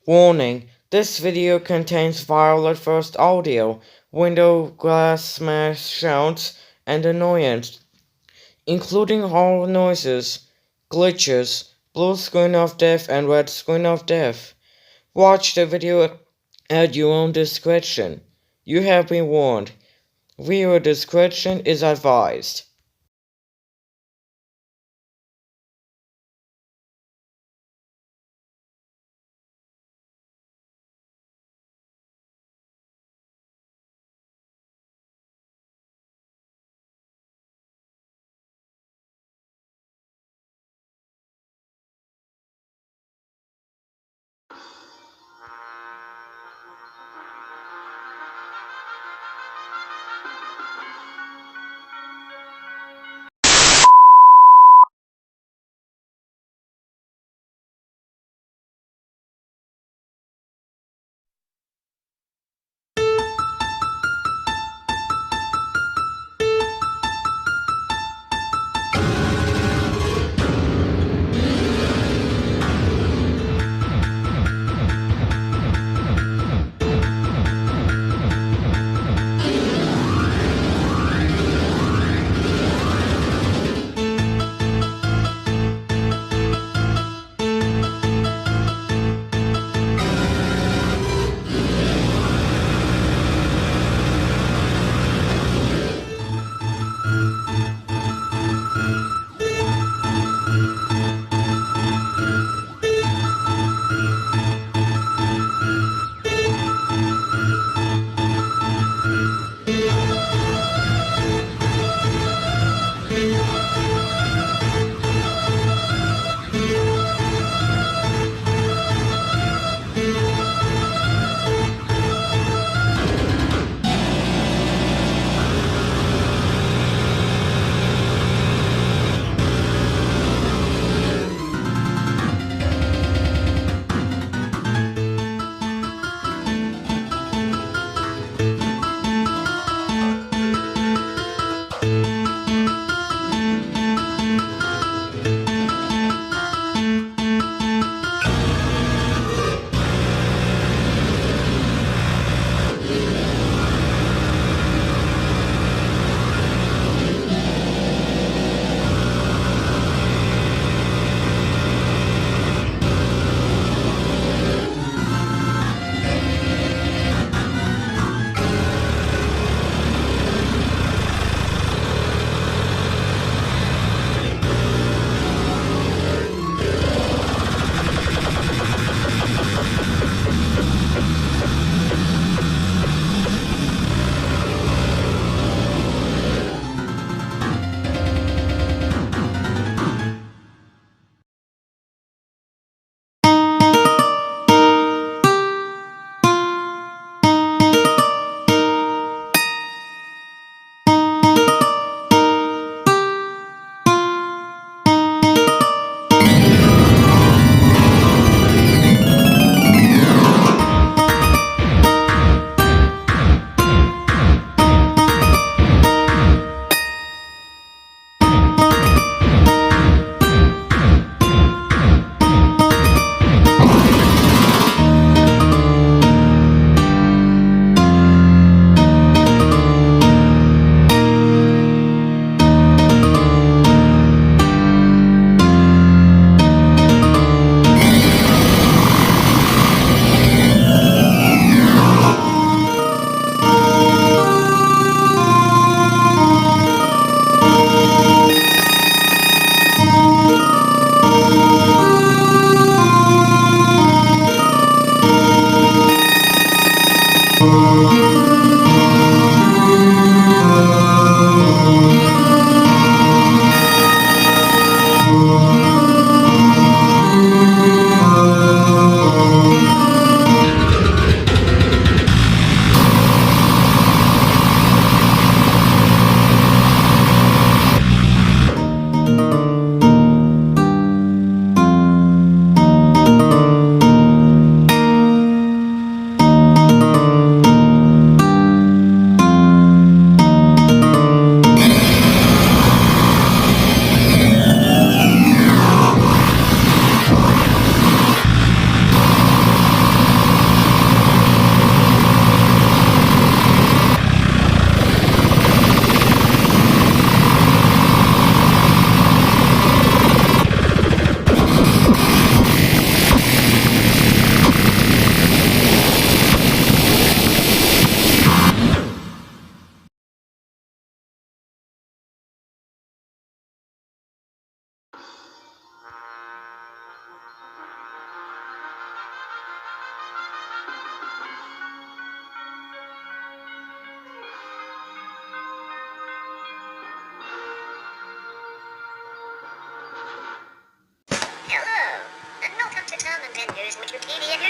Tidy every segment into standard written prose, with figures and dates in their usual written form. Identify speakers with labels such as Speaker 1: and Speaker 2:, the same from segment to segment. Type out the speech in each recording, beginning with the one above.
Speaker 1: Warning: this video contains violent first audio, window glass smash sounds, and annoyance, including horror noises, glitches, blue screen of death and red screen of death. Watch the video at your own discretion. You have been warned. Viewer discretion is advised.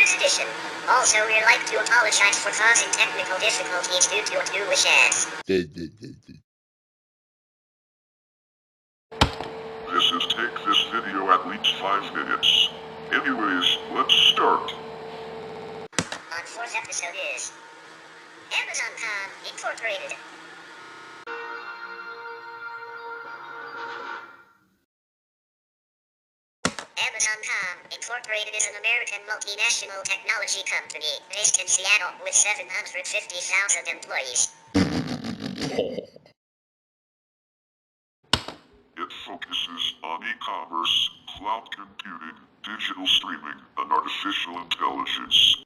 Speaker 2: Deluxe Edition. Also, we'd like to apologize for causing technical difficulties due to a Jewish ass.
Speaker 3: This is take this video at least 5 minutes. Anyways, let's start.
Speaker 2: Our fourth episode is Amazon.com Incorporated. Amazon.com Incorporated is an American multinational technology company based in Seattle with 750,000 employees.
Speaker 3: It focuses on e-commerce, cloud computing, digital streaming, and artificial intelligence.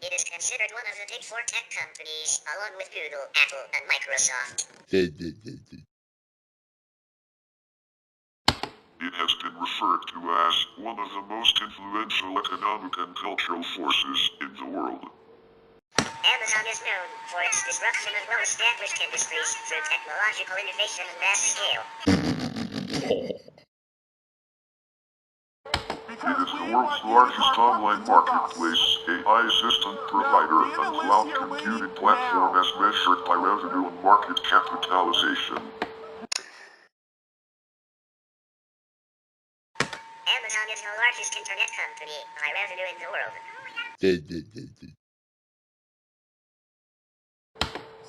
Speaker 2: It is considered one of the big four tech companies, along with Google, Apple, and Microsoft.
Speaker 3: It has been referred to as one of the most influential economic and cultural forces in the world.
Speaker 2: Amazon is known for its disruption of well-established industries through technological innovation and mass scale.
Speaker 3: It is the world's largest online marketplace, AI assistant provider, and cloud computing platform as measured by revenue and market capitalization.
Speaker 2: Amazon is the largest internet company by revenue in the world.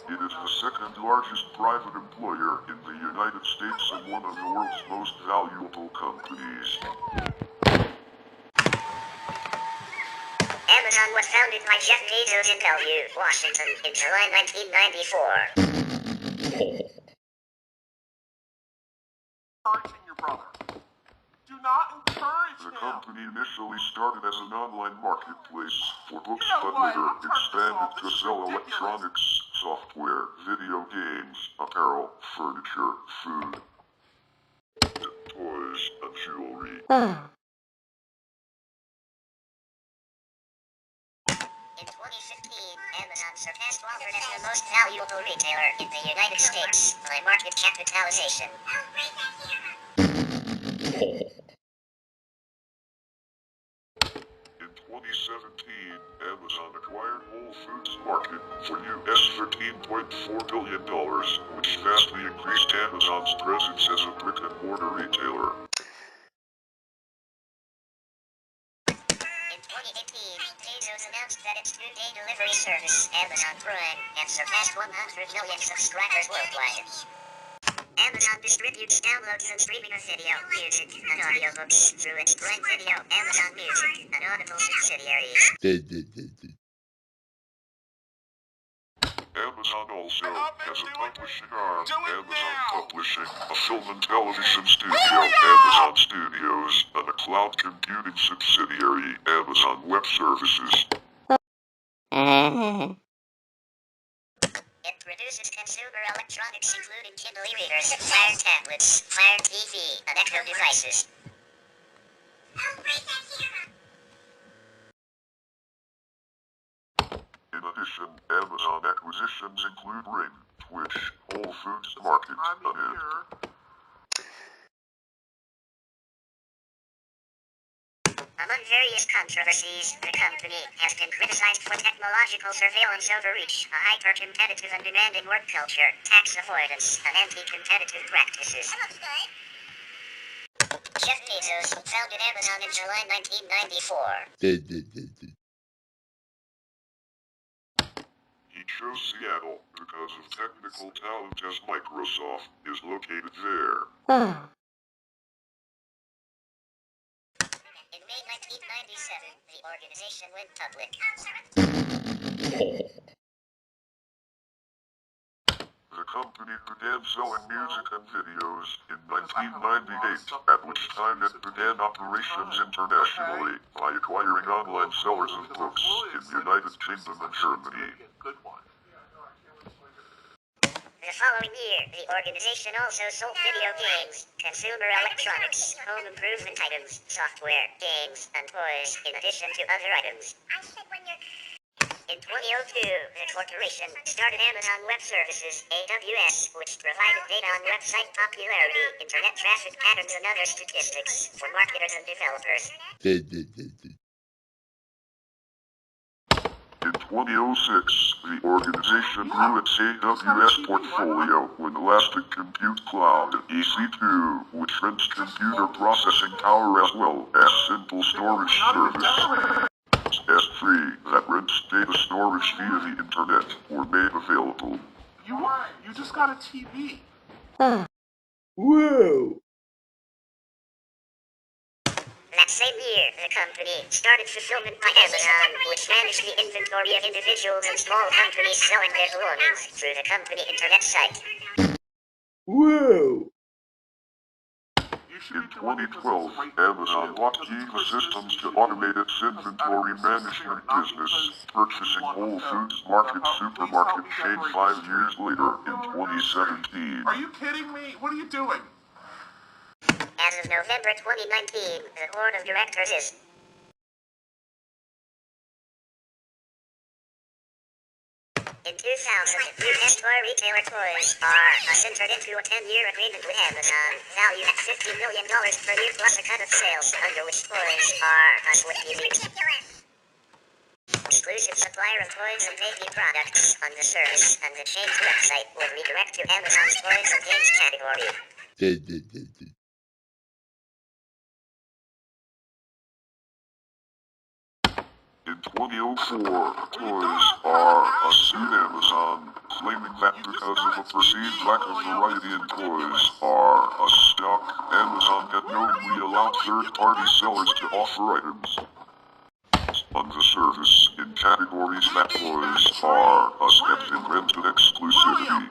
Speaker 3: It is the second largest private employer in the United States and one of the world's most valuable companies.
Speaker 2: Amazon was founded by Jeff Bezos in Bellevue, Washington, in July 1994.
Speaker 4: Encouraging your brother. Do not encourage
Speaker 3: The
Speaker 4: him.
Speaker 3: company initially started as an online marketplace for books,
Speaker 4: You know
Speaker 3: but
Speaker 4: what?
Speaker 3: later
Speaker 4: I'm turning this
Speaker 3: expanded
Speaker 4: off.
Speaker 3: to
Speaker 4: This is
Speaker 3: sell
Speaker 4: ridiculous.
Speaker 3: electronics, software, video games, apparel, furniture, food, toys, and jewelry.
Speaker 2: In 2015, Amazon surpassed Walmart as the most valuable retailer in the United States by market capitalization.
Speaker 3: In 2017, Amazon acquired Whole Foods Market for US $13.4 billion, which vastly increased Amazon's presence as a brick-and-mortar retailer.
Speaker 2: In 2018, Bezos announced that its two-day delivery service, Amazon Prime, had surpassed 100 million subscribers worldwide. Amazon distributes downloads and streaming of video, music, and audiobooks through its Prime Video, Amazon Music, and Audible subsidiaries.
Speaker 3: Amazon also has a publishing arm, Amazon Publishing, a film and television studio, Amazon Studios, and a cloud computing subsidiary, Amazon Web Services.
Speaker 2: It produces consumer electronics including Kindle e-readers, Fire tablets, Fire TV, and Echo devices.
Speaker 3: In addition, Amazon acquisitions include Ring, Twitch, Whole Foods Market, and Inn.
Speaker 2: Among various controversies, the company has been criticized for technological surveillance overreach, a hyper-competitive and demanding work culture, tax avoidance, and anti-competitive practices. Jeff Bezos founded Amazon in July 1994.
Speaker 3: He chose Seattle because of technical talent as Microsoft is located there.
Speaker 2: In May 1997, the organization went public.
Speaker 3: The company began selling music and videos in 1998, at which time it began operations internationally by acquiring online sellers of books in the United Kingdom and Germany.
Speaker 4: Good one.
Speaker 2: The following year, the organization also sold video games, consumer electronics, home improvement items, software, games, and toys, in addition to other items. In 2002, the corporation started Amazon Web Services, AWS, which provided data on website popularity, internet traffic patterns, and other statistics for marketers and developers.
Speaker 3: In 2006, the organization grew its AWS portfolio with Elastic Compute Cloud, EC2, which rents computer processing power as well as simple storage service. S3 that rents data storage via the internet were made available.
Speaker 4: You just got a TV.
Speaker 1: Whoa!
Speaker 2: That same year, the company started fulfillment by Amazon, which managed the inventory of individuals and small companies selling their belongings through the company internet site.
Speaker 1: Whoa!
Speaker 3: In 2012, Amazon bought Kiva Systems to automate its inventory management business, purchasing Whole Foods Market supermarket chain 5 years later in 2017.
Speaker 4: Are you kidding me? What are you doing?
Speaker 2: As of November 2019, the board of directors is in 2000, U.S. toy retailer Toys R Us entered into a 10-year agreement with Amazon, valued at $50 million per year plus a cut of sales, under which Toys R Us would be the exclusive supplier of toys and baby products on the service, and the chain's website would redirect to Amazon's toys and games category.
Speaker 3: In 2004, Toys R Us sued Amazon, claiming that because of a perceived lack of variety in Toys R Us stock, Amazon had knowingly allowed third-party sellers to offer items on the service in categories that Toys R Us had been granted exclusivity.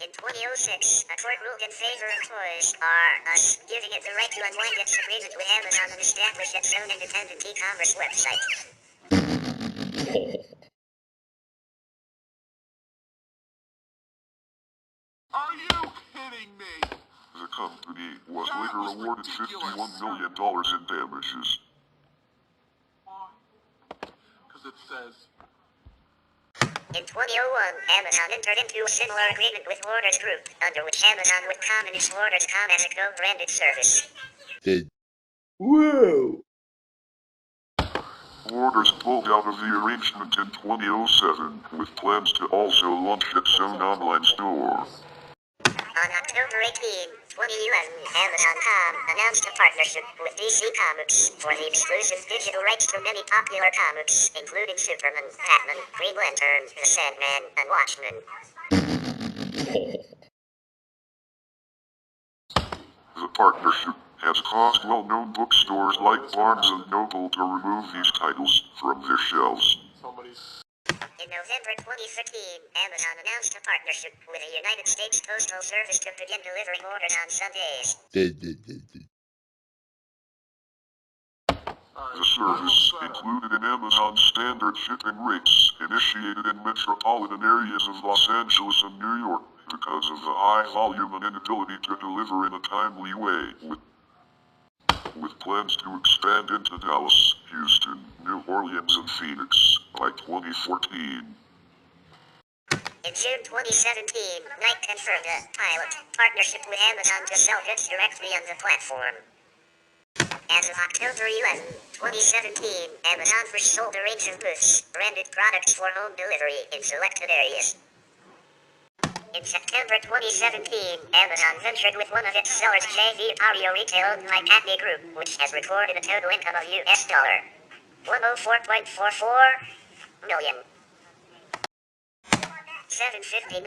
Speaker 2: In 2006, a court ruled in favor of Toys R Us, giving it the right to unwind its agreement with Amazon and establish its own independent e-commerce website.
Speaker 4: Are you kidding me?
Speaker 3: The company was later awarded $51 million in damages.
Speaker 4: Why? Because it says...
Speaker 2: In 2001, Amazon entered into a similar agreement with Orders Group, under which Amazon would come and use Orders.com as a co-branded service.
Speaker 1: Whoa!
Speaker 3: Orders pulled out of the arrangement in 2007, with plans to also launch its own online store.
Speaker 2: On October 18, 2011, Amazon.com announced a partnership with DC Comics for the exclusive digital rights to many popular comics, including Superman, Batman, Green Lantern, The Sandman, and Watchmen.
Speaker 3: The partnership has caused well-known bookstores like Barnes & Noble to remove these titles from their shelves.
Speaker 2: In November 2015, Amazon announced a partnership with the United States Postal Service to begin delivering orders on Sundays.
Speaker 3: The service included an Amazon standard shipping rates initiated in metropolitan areas of Los Angeles and New York because of the high volume and inability to deliver in a timely way, with plans to expand into Dallas, Houston, New Orleans, and Phoenix by 2014.
Speaker 2: In June 2017, Nike confirmed a pilot partnership with Amazon to sell goods directly on the platform. As of October 11, 2017, Amazon first sold a range of booths, branded products for home delivery in selected areas. In September 2017, Amazon ventured with one of its sellers, JV Audio Retail owned by Patney Group, which has recorded a total income of US $104.44 million. 759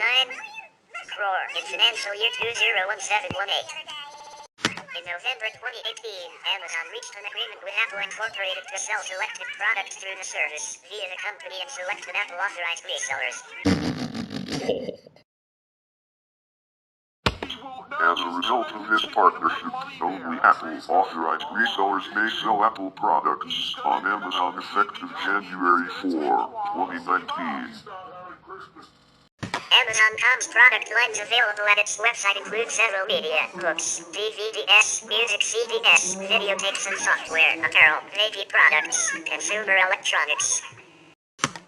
Speaker 2: crore in financial year 2017-18. In November 2018, Amazon reached an agreement with Apple Incorporated to sell selected products through the service via the company and selected Apple authorized resellers.
Speaker 3: As a result of this partnership, only Apple authorized resellers may sell Apple products on Amazon effective January 4, 2019.
Speaker 2: Amazon.com's product lines available at its website include several media, books, DVDs, music CDs, videotapes and software, apparel, baby products, consumer electronics,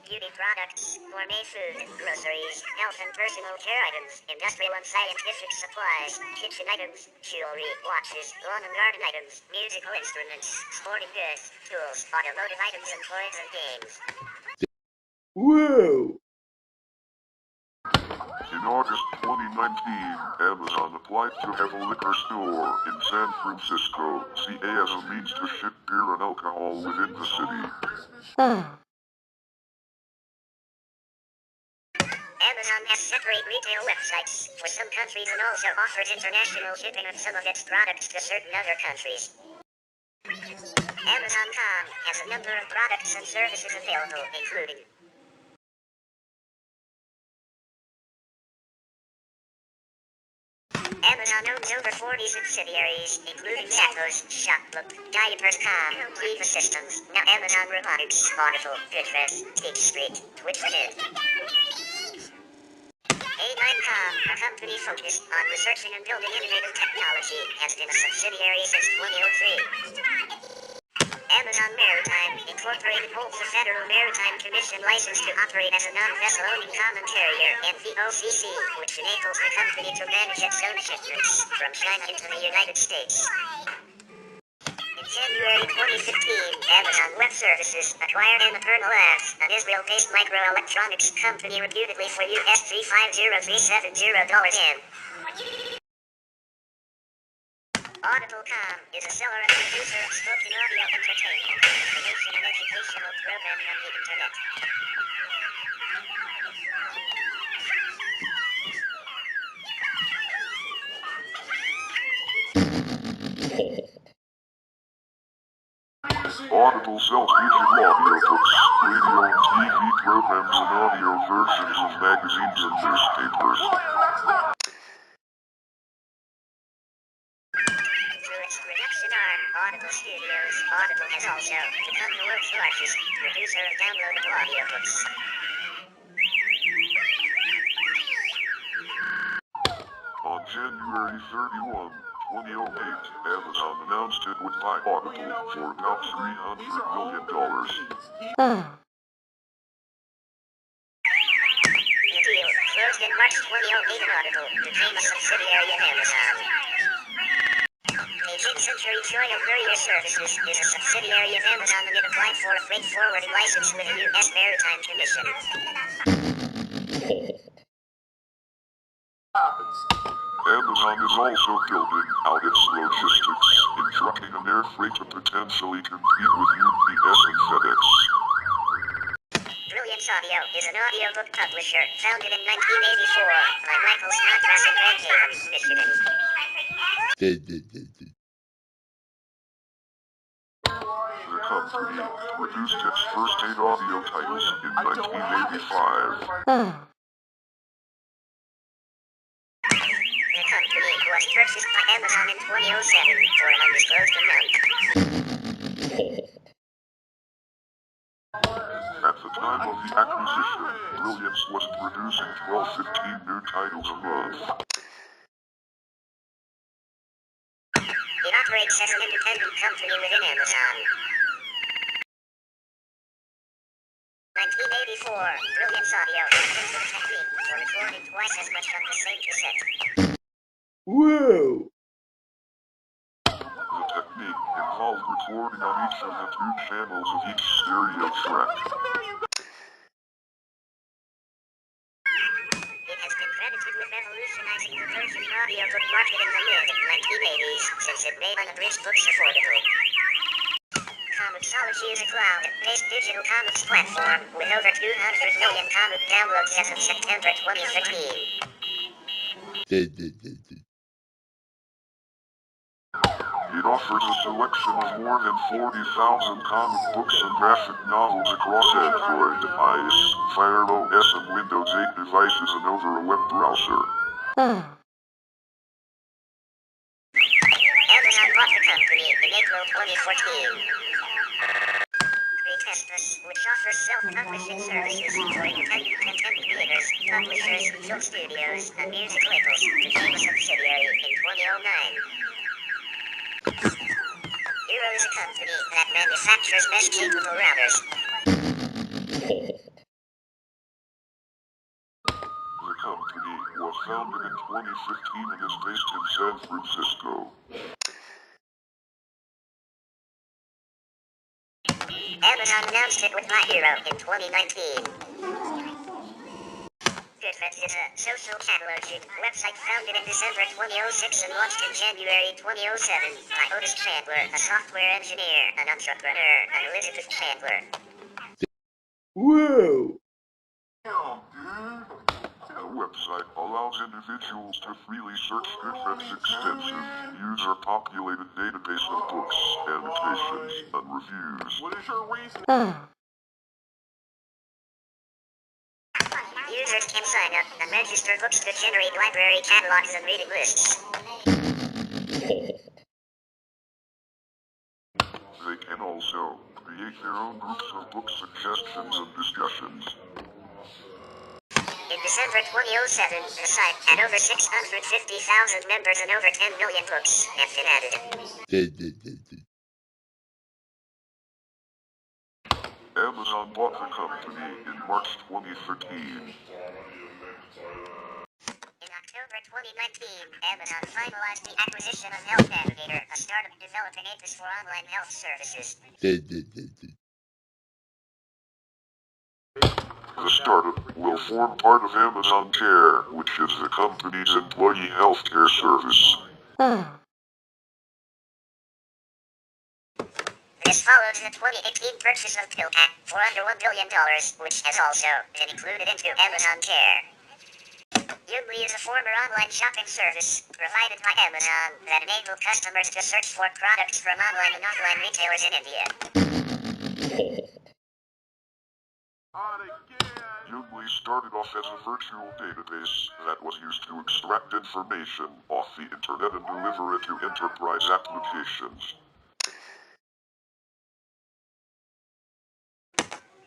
Speaker 2: beauty products, gourmet food, groceries, health and personal care items, industrial and scientific supplies, kitchen items, jewelry, watches, lawn and garden items, musical instruments, sporting goods, tools, automotive items and toys and games.
Speaker 1: Whoa!
Speaker 3: In August 2019, Amazon applied to have a liquor store in San Francisco, CA as a means to ship beer and alcohol within the city.
Speaker 2: Amazon has separate retail websites for some countries and also offers international shipping of some of its products to certain other countries. Amazon.com has a number of products and services available, including Amazon owns over 40 subsidiaries, including Zappos, Shopbook, Diapers.com, Viva Systems, Now Amazon Robotics, Audible, Goodrest, Geek Street, Twitch.it. A9.com, a company focused on researching and building innovative technology, has been a subsidiary since 2003. Amazon Maritime, Incorporated holds the Federal Maritime Commission license to operate as a non-vessel owning common carrier, and VOCC, which enables the company to manage its own shipments from China into the United States. In January 2015, Amazon Web Services acquired Annapurna Labs, an Israel-based microelectronics company reputedly for US $35370 in. Audible.com is a seller and producer of spoken audio entertainment, information and educational programming on the internet.
Speaker 3: Audible sells digital audiobooks, radio and TV programs, and audio versions of magazines and newspapers.
Speaker 2: Through its production arm, Audible Studios, Audible has also become the world's largest producer of downloadable audiobooks.
Speaker 3: On January 31, 2008, Amazon announced it would buy Audible for about $300 million.
Speaker 2: The deal closed in March 2008 and Audible became a subsidiary of Amazon. Mid-Century Joy of Courier Services is a subsidiary of Amazon and it applied for a freight forwarding license with the U.S. Maritime Commission.
Speaker 3: Amazon is also building out its logistics in trucking and air freight to potentially compete with UPS and FedEx.
Speaker 2: Brilliance Audio is an audiobook publisher founded in 1984 by Michael Snodgrass in Grand Haven, Michigan.
Speaker 3: The company produced its first 8 audio titles in 1985.
Speaker 2: The company was purchased by Amazon in 2007 for an undisclosed amount.
Speaker 3: At the time of the acquisition, Brilliance was producing 12-15 new titles a month.
Speaker 2: It operates as an independent company within Amazon. 1984, Brilliance Audio invented a technique for recording twice as much on the same cassette.
Speaker 1: Whoa!
Speaker 3: The technique involved recording on each of the 2 channels of each stereo track.
Speaker 2: It has been credited with revolutionizing the version audiobook market in the mid-1980s, since it made unabridged books affordable. Comixology is a cloud-based digital comics platform with over 200 million comic downloads as of September 2015.
Speaker 3: It offers a selection of more than 40,000 comic books and graphic novels across Android, iOS, Fire OS and Windows 8 devices and over a web browser.
Speaker 2: Amazon bought the company in April 2014. Podcast, which offers self-publishing services for independent content creators, publishers, film studios, and music labels, became a subsidiary in 2009. Eero is a company that manufactures mesh-capable routers.
Speaker 3: The company was founded in 2015 and is based in San Francisco.
Speaker 2: Amazon announced it with My Hero in 2019. Goodreads is a social cataloging website founded in December 2006 and launched in January 2007 by Otis Chandler, a software engineer, an entrepreneur, and Elizabeth Chandler.
Speaker 1: Whoa!
Speaker 3: The website allows individuals to freely search Goodreads' extensive, user-populated database of books, annotations, and reviews.
Speaker 4: What is your reason?
Speaker 2: Users can sign up and register books to generate library catalogs and reading lists.
Speaker 3: They can also create their own groups of book suggestions and discussions.
Speaker 2: In December 2007, the site had over 650,000 members and over 10 million books have been added.
Speaker 3: Amazon bought the company in March 2013.
Speaker 2: In October 2019, Amazon finalized the acquisition of Health Navigator, a startup developing apps for online health services.
Speaker 3: The startup will form part of Amazon Care, which is the company's employee healthcare service.
Speaker 2: This follows the 2018 purchase of PillPack for under $1 billion, which has also been included into Amazon Care. Yoodlee is a former online shopping service provided by Amazon that enabled customers to search for products from online and offline retailers in India.
Speaker 3: Yoodlee started off as a virtual database that was used to extract information off the internet and deliver it to enterprise applications.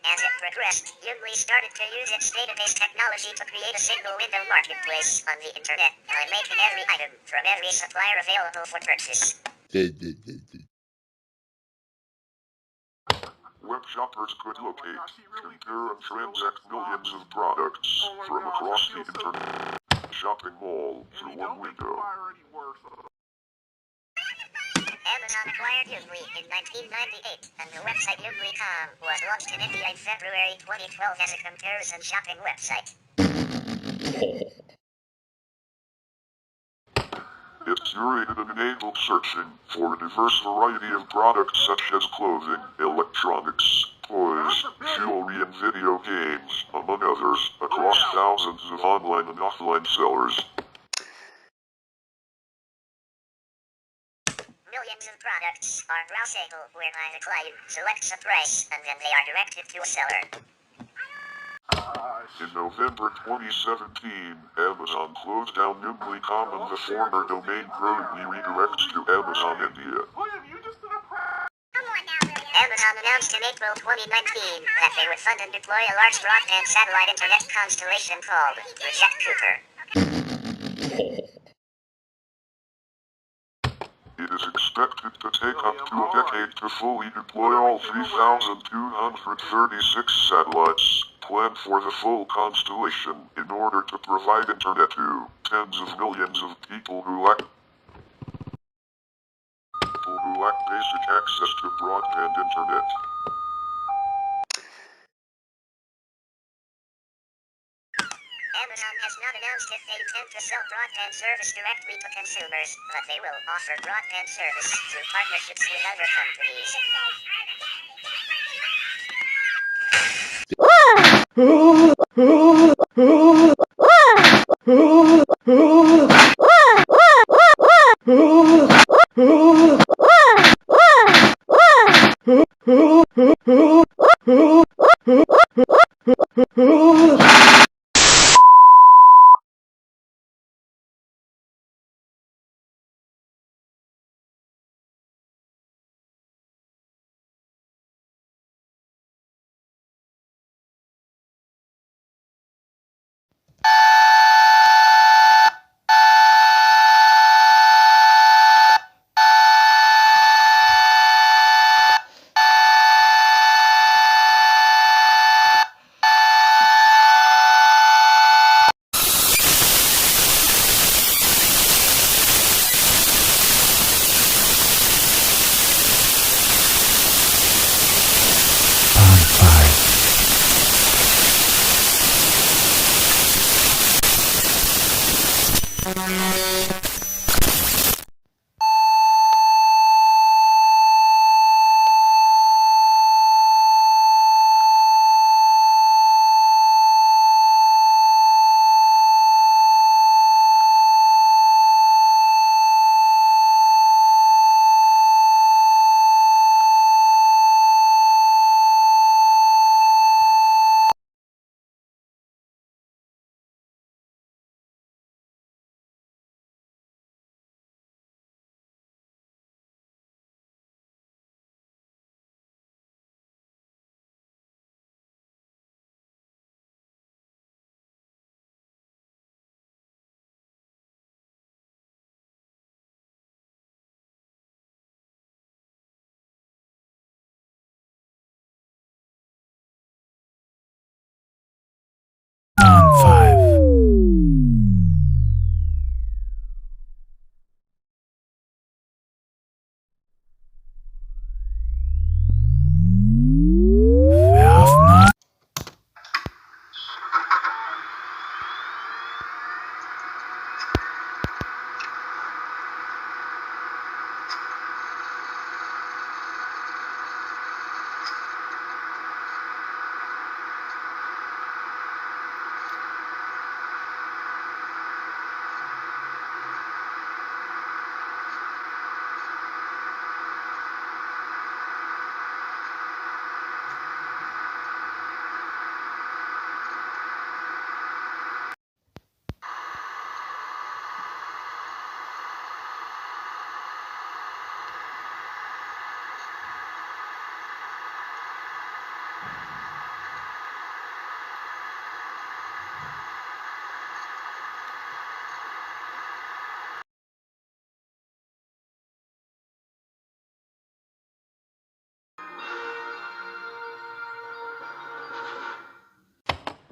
Speaker 2: As it progressed, Yoodlee started to use its database technology to create a single window marketplace on the internet by making every item from every supplier available for purchase.
Speaker 3: Web shoppers could locate, compare, and transact millions of products from across the internet shopping mall through one window.
Speaker 2: Amazon acquired Yoodlee in 1998, and the website Yoodlee.com was launched in India in February 2012 as a comparison shopping website.
Speaker 3: It curated and enabled searching for a diverse variety of products such as clothing, electronics, toys, jewelry, and video games, among others, across thousands of online and offline sellers.
Speaker 2: Millions of products are browsable, whereby the client selects a price and then they are directed to a seller.
Speaker 3: In November 2017, Amazon closed down Yoodlee.com and the former domain permanently redirects to Amazon India.
Speaker 2: Amazon announced in April 2019 that they would fund and deploy a large broadband satellite internet constellation called Project Cooper.
Speaker 3: It is expected to take up to a decade to fully deploy all 3,236 satellites planned for the full constellation in order to provide internet to tens of millions of people who lack basic access to broadband internet.
Speaker 2: Amazon has not announced if they intend to sell broadband service directly to consumers, but they will offer broadband service through partnerships with other companies.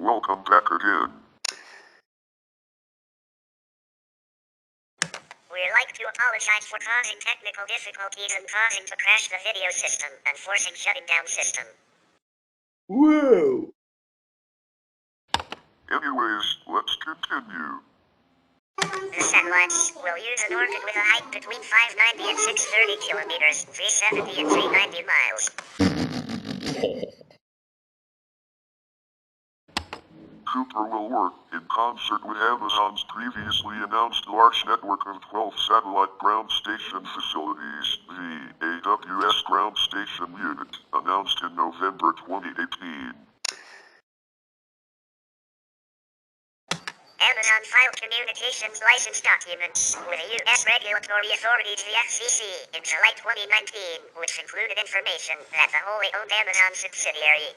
Speaker 3: Welcome back again.
Speaker 2: We'd like to apologize for causing technical difficulties and causing to crash the video system and forcing shutting down system.
Speaker 1: Whoa!
Speaker 3: Anyways, let's continue.
Speaker 2: The satellites will use an orbit with a height between 590 and 630 kilometers, 370 and 390 miles.
Speaker 3: Cooper will work in concert with Amazon's previously announced large network of 12 satellite ground station facilities, the AWS Ground Station Unit, announced in November 2018.
Speaker 2: Amazon filed communications license documents with the U.S. regulatory authority, the FCC, in July 2019, which included information that the wholly owned Amazon subsidiary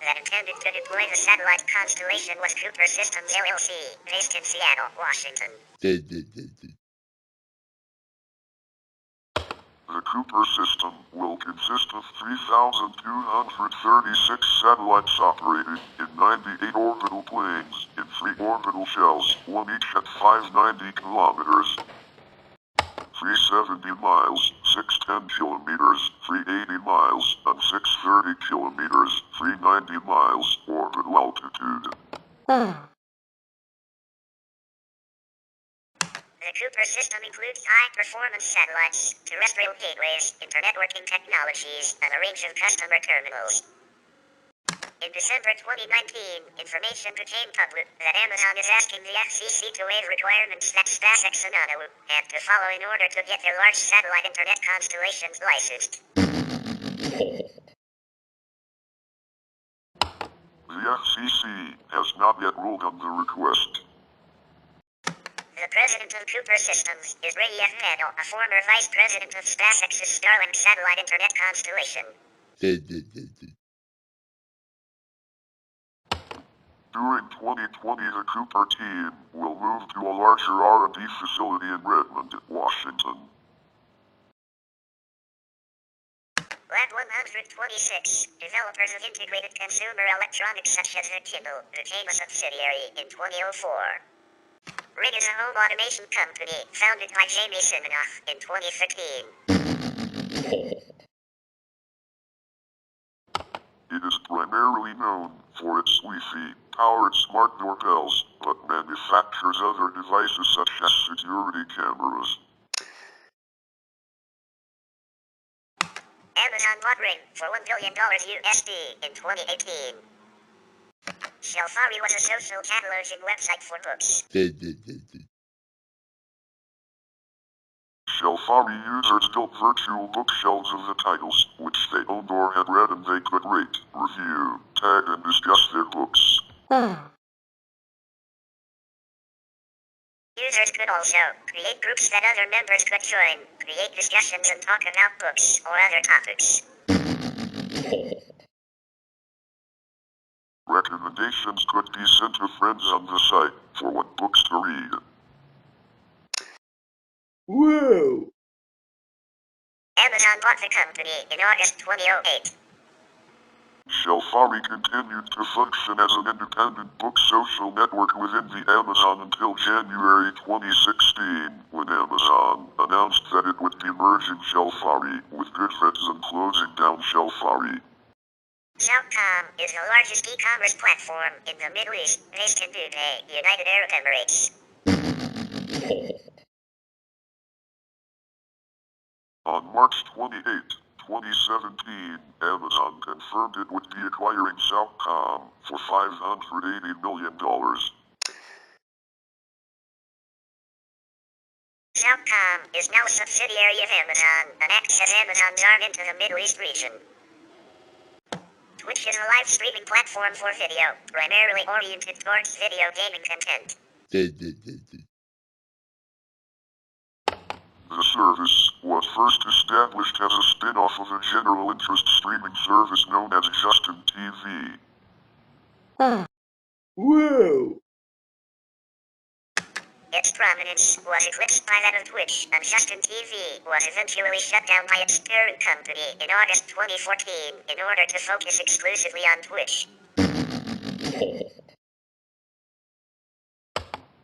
Speaker 2: that intended to deploy the satellite constellation was Cooper Systems LLC, based in Seattle, Washington.
Speaker 3: The Cooper system will consist of 3,236 satellites operated in 98 orbital planes in 3 orbital shells, one each at 590 kilometers, 370 miles, 610 kilometers, 380 miles, and 630 kilometers, 390 miles orbital altitude.
Speaker 2: The Cooper system includes high-performance satellites, terrestrial gateways, internetworking technologies, and a range of customer terminals. In December 2019, information became public that Amazon is asking the FCC to waive requirements that SpaceX and Annoyance have to follow in order to get their large satellite internet constellations licensed.
Speaker 3: The FCC has not yet ruled on the request.
Speaker 2: The president of Cooper Systems is Ray F. Paddle, a former vice president of SpaceX's Starlink satellite internet constellation.
Speaker 3: During 2020, the Cooper team will move to a larger R&D facility in Redmond, Washington.
Speaker 2: Lab 126, developers of integrated consumer electronics such as the Kindle, became a subsidiary in 2004. Rig is a home automation company founded by Jamie Siminoff in 2015.
Speaker 3: It is primarily known for its Wi-Fi-powered smart doorbells, but manufactures other devices such as security cameras.
Speaker 2: Amazon bought Ring for $1 billion USD in 2018. Shelfari was a social cataloging website for books.
Speaker 3: Shelfari users built virtual bookshelves of the titles, which they owned or had read, and they could rate, review, tag, and discuss their books.
Speaker 2: Users could also create groups that other members could join, create discussions and talk about books or other topics.
Speaker 3: Recommendations could be sent to friends on the site for what books to read.
Speaker 1: Whoa!
Speaker 2: Amazon bought the company in August 2008.
Speaker 3: Shelfari continued to function as an independent book social network within the Amazon until January 2016, when Amazon announced that it would be merging Shelfari with Goodreads and closing down Shelfari.
Speaker 2: Shout.com is the largest e-commerce platform in the Middle East, based in Dubai, United Arab Emirates.
Speaker 3: On March 28, 2017, Amazon confirmed it would be acquiring Shout.com for $580 million.
Speaker 2: Shout.com is now a subsidiary of Amazon and acts as Amazon's arm into the Middle East region. Twitch is a live streaming platform for video, primarily oriented towards video gaming content.
Speaker 3: The service was first established as a spin-off of a general interest streaming service known as Justin TV.
Speaker 1: Whoa!
Speaker 2: Its prominence was eclipsed by that of Twitch, and Justin TV was eventually shut down by its parent company in August 2014 in order to focus exclusively on Twitch.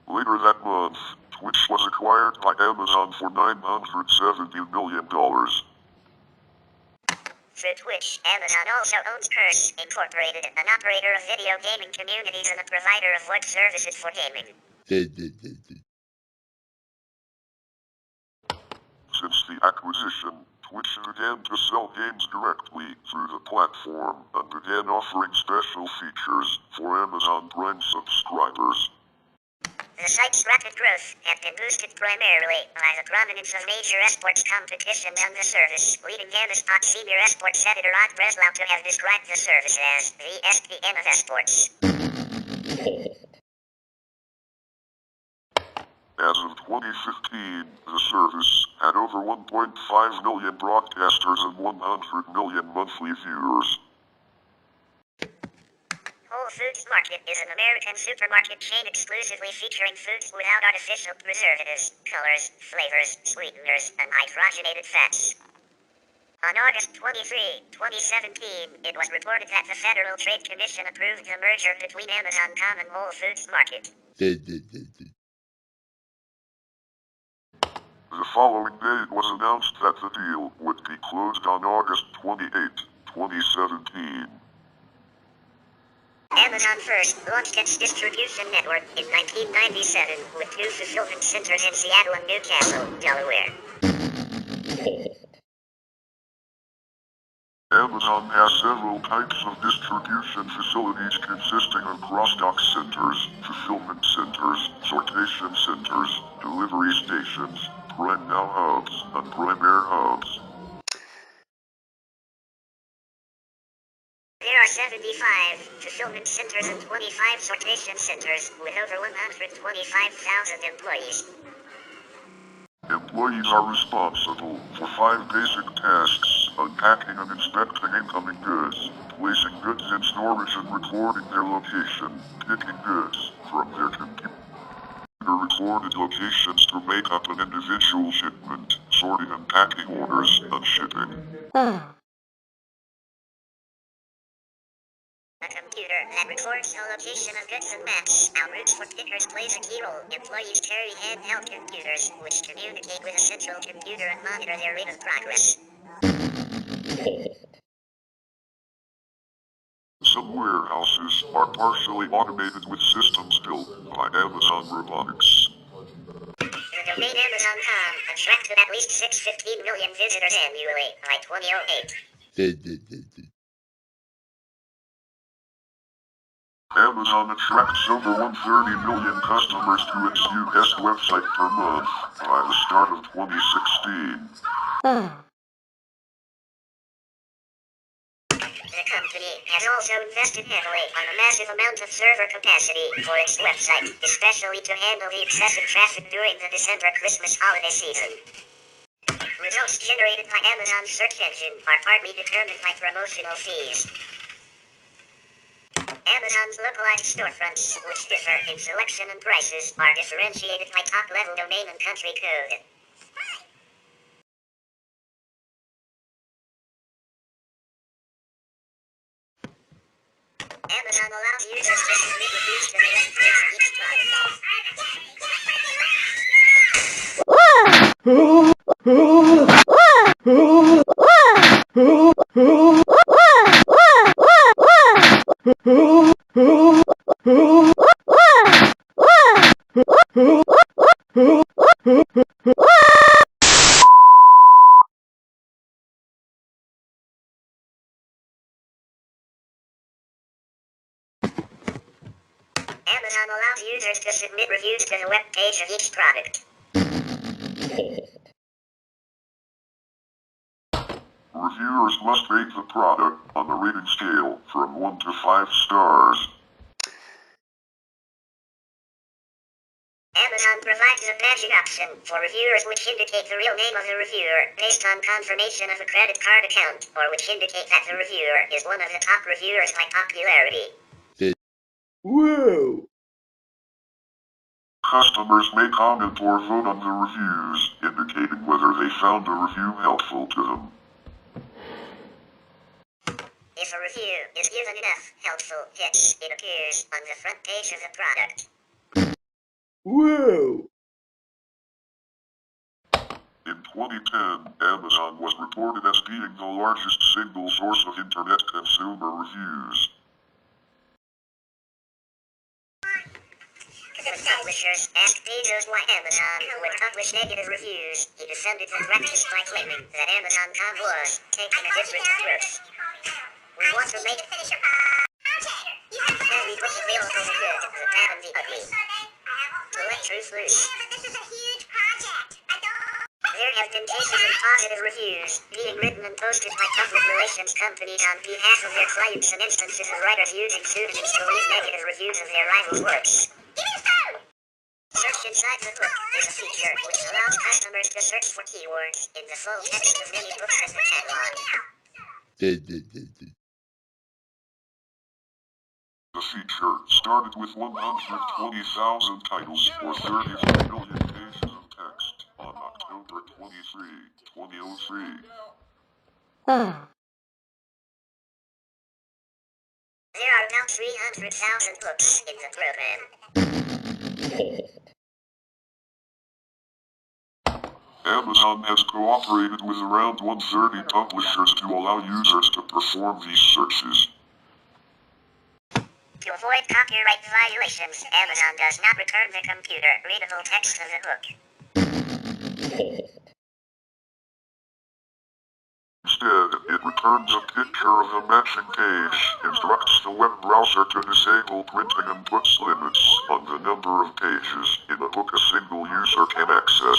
Speaker 3: Later that month, Twitch was acquired by Amazon for $970 million.
Speaker 2: Through Twitch, Amazon also owns Curse, Incorporated, an operator of video gaming communities and a provider of web services for gaming.
Speaker 3: Since the acquisition, Twitch began to sell games directly through the platform and began offering special features for Amazon Prime subscribers.
Speaker 2: The site's rapid growth had been boosted primarily by the prominence of major esports competitions on the service, leading GameSpot senior esports editor Odd Breslau to have described the service as the ESPN of esports.
Speaker 3: As of 2015, the service had over 1.5 million broadcasters and 100 million monthly viewers.
Speaker 2: Whole Foods Market is an American supermarket chain exclusively featuring foods without artificial preservatives, colors, flavors, sweeteners, and hydrogenated fats. On August 23, 2017, it was reported that the Federal Trade Commission approved the merger between Amazon.com and Whole Foods Market.
Speaker 3: The following day it was announced that the deal would be closed on August 28, 2017.
Speaker 2: Amazon first launched its distribution network in 1997 with 2 fulfillment centers in Seattle and Newcastle, Delaware.
Speaker 3: Amazon has several types of distribution facilities consisting of cross-dock centers, fulfillment centers, sortation centers, delivery stations, Prime Now hubs, and Prime Air hubs.
Speaker 2: There are 75 fulfillment centers and 25 sortation centers with over 125,000 employees.
Speaker 3: Employees are responsible for 5 basic tasks: unpacking and inspecting incoming goods, placing goods in storage and recording their location, picking goods from their computer recorded locations to make up an individual shipment, sorting and packing orders, and shipping.
Speaker 2: A computer that records the location of goods and maps out routes for pickers plays a key role. Employees carry handheld computers, which communicate with a central computer and monitor their rate of progress.
Speaker 3: Some warehouses are partially automated with systems built by Amazon Robotics.
Speaker 2: The domain Amazon.com attracted at least 615 million visitors annually by 2008.
Speaker 3: Amazon attracts over 130 million customers to its US website per month by the start of 2016.
Speaker 2: The company has also invested heavily on a massive amount of server capacity for its website, especially to handle the excessive traffic during the December Christmas holiday season. Results generated by Amazon's search engine are partly determined by promotional fees. Amazon's localized storefronts, which differ in selection and prices, are differentiated by top-level domain and country code. Amazon allows users to submit reviews to the web page of each Amazon allows users to submit reviews to the web page of each product.
Speaker 3: Reviewers must rate the product on the rating scale from 1 to 5 stars.
Speaker 2: Amazon provides a badging option for reviewers which indicate the real name of the reviewer based on confirmation of a credit card account, or which indicate that the reviewer is one of the top reviewers by popularity.
Speaker 1: Whoa!
Speaker 3: Customers may comment or vote on the reviews, indicating whether they found the review helpful to them.
Speaker 2: If a review is given enough helpful hits, it appears on the front page of the product.
Speaker 1: Whoa!
Speaker 3: In 2010, Amazon was reported as being the largest single source of internet consumer reviews.
Speaker 2: When publishers asked Bezos why Amazon would publish negative reviews, he defended the practice by claiming that Amazon.com was taking a different approach. We want to make and we put the real from the good, the bad and the ugly. To let truth loose. There have been cases of positive reviews being written and posted by public relations companies on behalf of their clients and instances of writers using pseudonyms to leave negative reviews of their rivals' works. Search inside the book is a feature which allows customers to search for keywords in the full text of many books in the catalog.
Speaker 3: The feature started with 120,000 titles or 33 million pages of text on October 23, 2003.
Speaker 2: There are now 300,000 books in the program.
Speaker 3: Amazon has cooperated with around 130 publishers to allow users to perform these searches.
Speaker 2: To avoid copyright violations, Amazon does not return the computer-readable text of the book.
Speaker 3: Instead, it returns a picture of the matching page, instructs the web browser to disable printing and puts limits on the number of pages in a book a single user can access.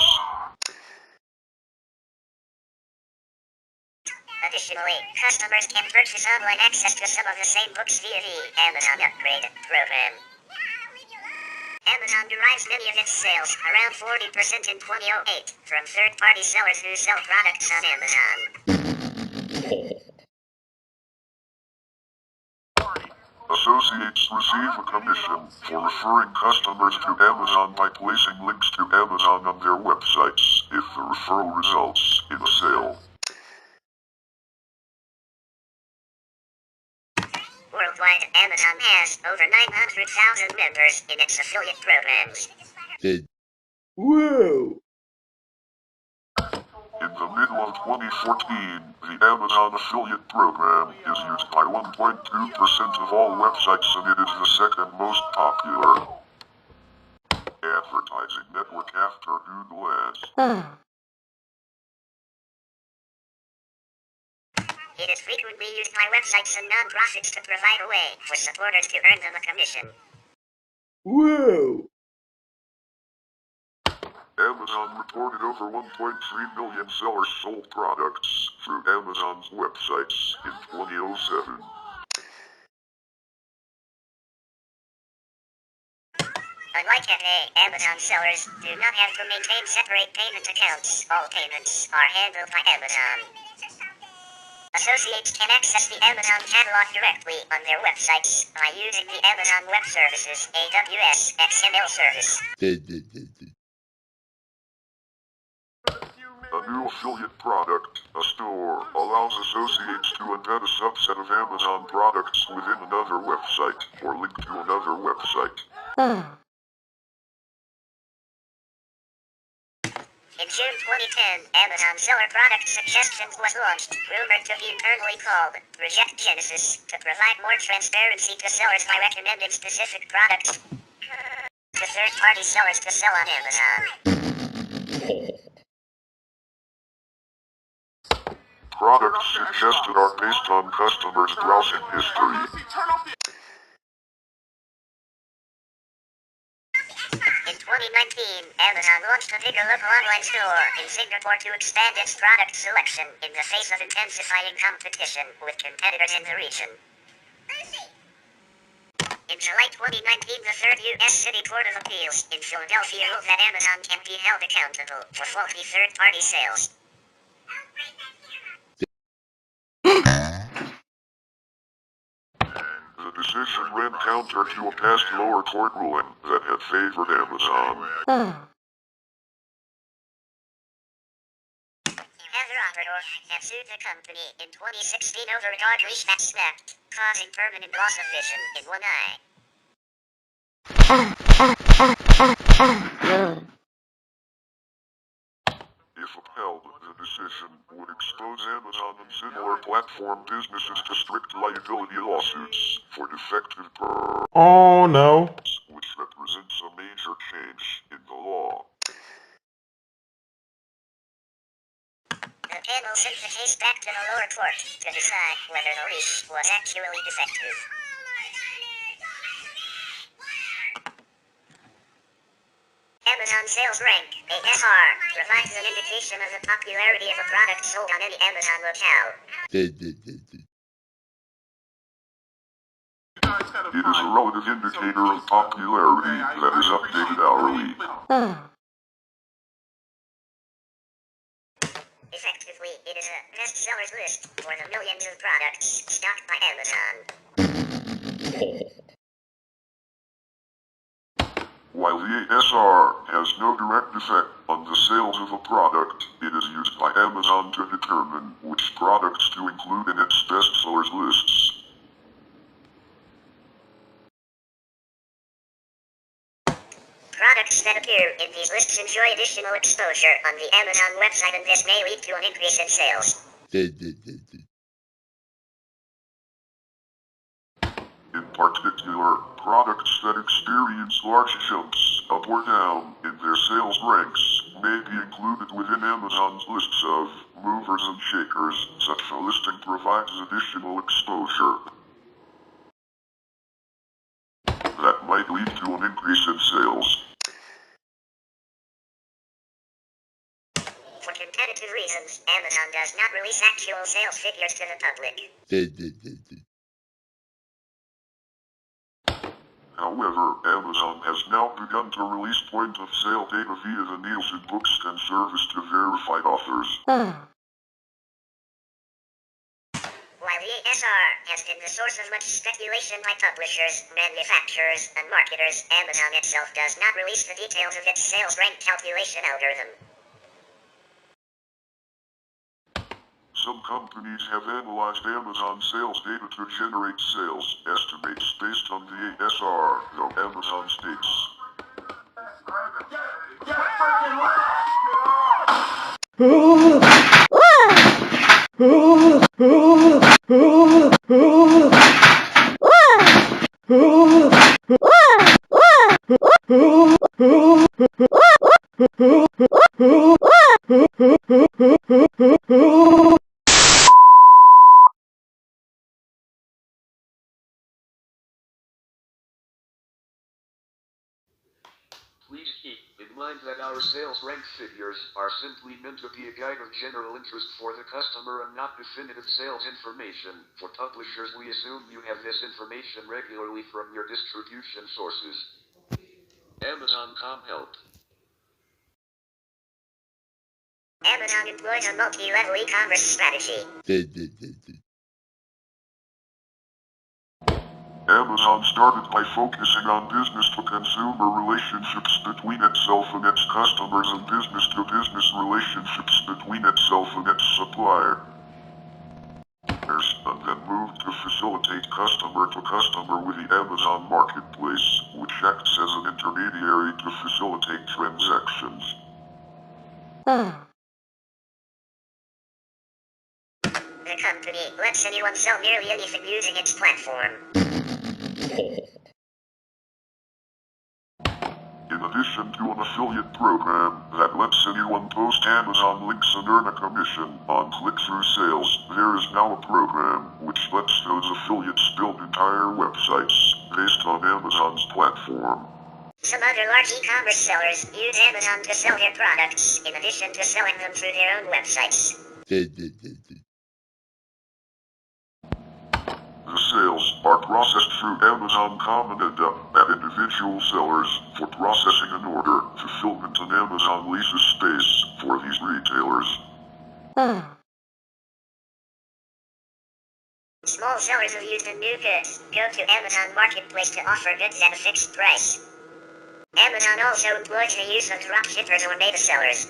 Speaker 2: Additionally, customers can purchase online access to some of the same books via the Amazon Upgrade program. Amazon derives many of its sales, around 40% in 2008, from third-party sellers who sell products on Amazon.
Speaker 3: Associates receive a commission for referring customers to Amazon by placing links to Amazon on their websites if the referral results in a sale.
Speaker 2: Worldwide, Amazon has over 900,000 members in its affiliate programs.
Speaker 1: Whoa!
Speaker 3: In the middle of 2014, the Amazon affiliate program is used by 1.2% of all websites and it is the second most popular advertising network after Google Ads.
Speaker 2: It is frequently used by websites and non-profits to provide a way for supporters to earn them a commission.
Speaker 1: Whoa!
Speaker 3: Amazon reported over 1.3 million sellers sold products through Amazon's websites in 2007.
Speaker 2: Unlike FA, Amazon sellers do not have to maintain separate payment accounts. All payments are handled by Amazon. Associates can access the Amazon catalog directly on their websites by using the Amazon Web Services AWS XML service.
Speaker 3: A new affiliate product, a store, allows associates to embed a subset of Amazon products within another website or link to another website.
Speaker 2: In June 2010, Amazon Seller Product Suggestions was launched, rumored to be internally called Reject Genesis, to provide more transparency to sellers by recommending specific products to third-party sellers to sell on Amazon.
Speaker 3: Products suggested are based on customers' browsing history.
Speaker 2: In 2019, Amazon launched a bigger local online store in Singapore to expand its product selection in the face of intensifying competition with competitors in the region. In July 2019, the third U.S. City Court of Appeals in Philadelphia ruled that Amazon can be held accountable for faulty third-party sales.
Speaker 3: The decision ran counter to a past lower court ruling that had favored Amazon.
Speaker 2: Heather on Salvador have sued the company in 2016 over a dog leash that snapped, causing permanent loss of vision in one eye.
Speaker 3: If upheld, the decision would expose Amazon and similar platform businesses to strict liability lawsuits for defective
Speaker 1: Oh no.
Speaker 3: which represents a major change in the law.
Speaker 2: The panel sent the case back to the lower court to decide whether the leash was actually defective. Amazon sales rank, ASR, provides an indication of the popularity of a product sold on any Amazon locale.
Speaker 3: It is a relative indicator of popularity that is updated hourly.
Speaker 2: Effectively, it is a bestsellers list for the millions of products stocked by Amazon.
Speaker 3: While the ASR has no direct effect on the sales of a product, it is used by Amazon to determine which products to include in its bestsellers lists.
Speaker 2: Products that appear in these lists enjoy additional exposure on the Amazon website, and this may lead to an increase in sales.
Speaker 3: In particular, products that experience large jumps up or down in their sales ranks may be included within Amazon's lists of movers and shakers. Such a listing provides additional exposure that might lead to an increase in sales.
Speaker 2: For competitive reasons, Amazon does not release actual sales figures to the public.
Speaker 3: However, Amazon has now begun to release point-of-sale data via the Nielsen Bookscan service to verified authors.
Speaker 2: While the ASR has been the source of much speculation by publishers, manufacturers, and marketers, Amazon itself does not release the details of its sales rank calculation algorithm.
Speaker 3: Some companies have analyzed Amazon sales data to generate sales estimates based on the ASR, though Amazon states
Speaker 4: Please keep in mind that our sales rank figures are simply meant to be a guide of general interest for the customer and not definitive sales information. For publishers, we assume you have this information regularly from your distribution sources. Amazon.com help.
Speaker 2: Amazon employs a multi-level e-commerce strategy.
Speaker 3: Amazon started by focusing on business-to-consumer relationships between itself and its customers and business-to-business relationships between itself and its suppliers, and then moved to facilitate customer-to-customer with the Amazon Marketplace, which acts as an intermediary to facilitate transactions.
Speaker 2: The company lets anyone sell nearly anything using its platform.
Speaker 3: In addition to an affiliate program that lets anyone post Amazon links and earn a commission on click-through sales, there is now a program which lets those affiliates build entire websites based on Amazon's platform.
Speaker 2: Some other large e-commerce sellers use Amazon to sell their products, in addition to selling them through their own websites.
Speaker 3: The sales are processed through Amazon.com and end up at individual sellers for processing an order. Fulfillment and Amazon leases space for these retailers.
Speaker 2: Small sellers who use the new goods go to Amazon Marketplace to offer goods at a fixed price. Amazon also employs the use of dropshippers or beta sellers.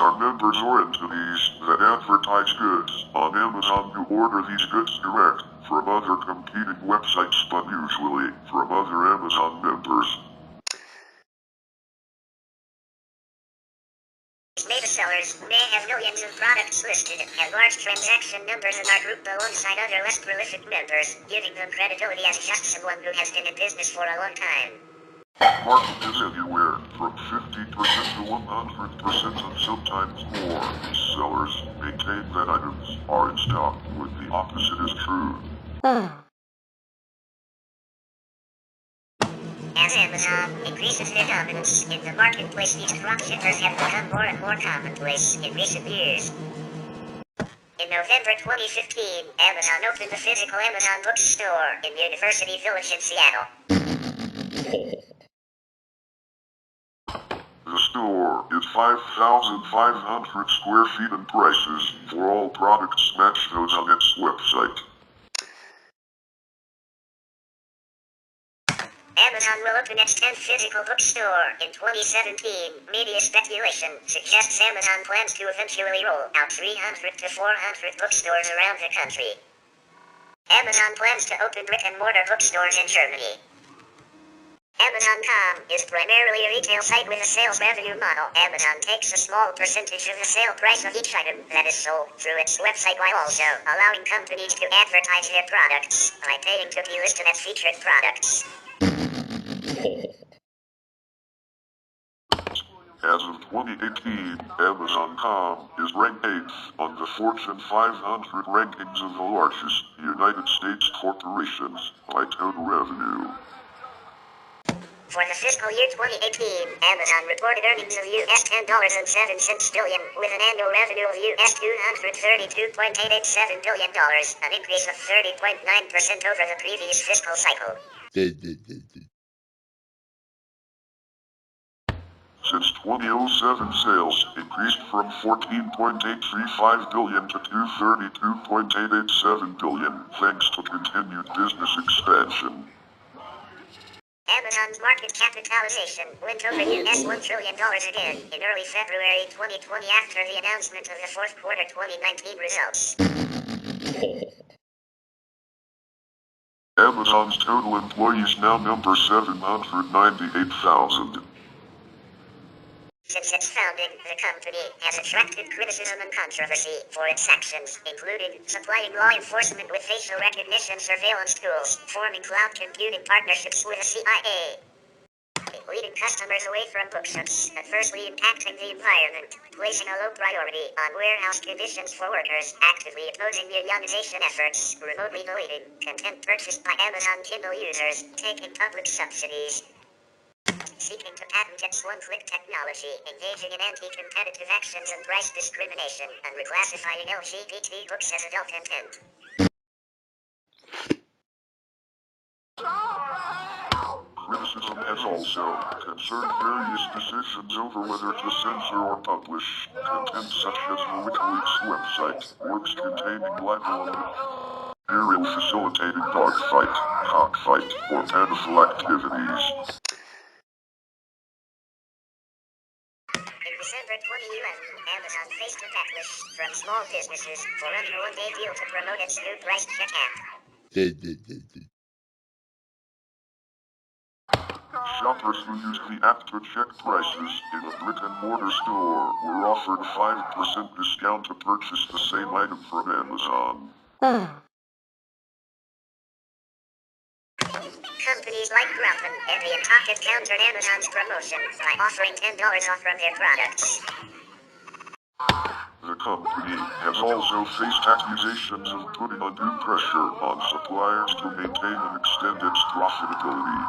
Speaker 3: are members or entities that advertise goods on Amazon who order these goods direct from other competing websites, but usually from other Amazon members.
Speaker 2: Beta sellers may have millions of products listed, have large transaction numbers, and are grouped alongside other less prolific members, giving them credibility as just someone who has been in business for a long time.
Speaker 3: Market is anywhere from 50% to 100% and sometimes more. These sellers maintain that items are in stock when the opposite is true.
Speaker 2: As Amazon increases their dominance in the marketplace, these dropshippers have become more and more commonplace in recent years. In November 2015, Amazon opened a physical Amazon bookstore in University Village in Seattle.
Speaker 3: The store is 5,500 square feet and prices for all products match those on its website.
Speaker 2: Amazon will open its 10th physical bookstore in 2017. Media speculation suggests Amazon plans to eventually roll out 300 to 400 bookstores around the country. Amazon plans to open brick-and-mortar bookstores in Germany. Amazon.com is primarily a retail site with a sales revenue model. Amazon takes a small percentage of the sale price of each item that is sold through its website, while also allowing companies to advertise their products by paying to be listed as featured products.
Speaker 3: As of 2018, Amazon.com is ranked 8th on the Fortune 500 rankings of the largest United States corporations by total revenue.
Speaker 2: For the fiscal year 2018, Amazon reported earnings of US $10.07 billion, with an annual revenue of US $232.887 billion, an increase of 30.9% over the previous fiscal cycle.
Speaker 3: Since 2007, sales increased from $14.835 billion to $232.887 billion, thanks to continued business expansion.
Speaker 2: Amazon's market capitalization went over US $1 trillion again in early February 2020 after the announcement of the fourth quarter 2019 results.
Speaker 3: Amazon's total employees now number 798,000.
Speaker 2: Since its founding, the company has attracted criticism and controversy for its actions, including supplying law enforcement with facial recognition surveillance tools, forming cloud computing partnerships with the CIA, leading customers away from bookshops, adversely impacting the environment, placing a low priority on warehouse conditions for workers, actively opposing unionization efforts, remotely deleting content purchased by Amazon Kindle users, taking public subsidies, seeking to patent its one-click technology, engaging in anti-competitive actions and price discrimination, and reclassifying LGBT books as adult content.
Speaker 3: Criticism has also concerned various decisions over whether to censor or publish content such as the WikiLeaks website, works containing libel, material facilitating dogfight, cockfight, or pedophile activities.
Speaker 2: In December 2011, Amazon faced a backlash from small businesses for running a one-day deal to promote its new price check app.
Speaker 3: Shoppers who used the app to check prices in a brick-and-mortar store were offered a 5% discount to purchase the same item from Amazon.
Speaker 2: Companies like Groupon and the Pocket countered Amazon's promotion by offering $10 off from their products.
Speaker 3: The company has also faced accusations of putting undue pressure on suppliers to maintain and extend its profitability.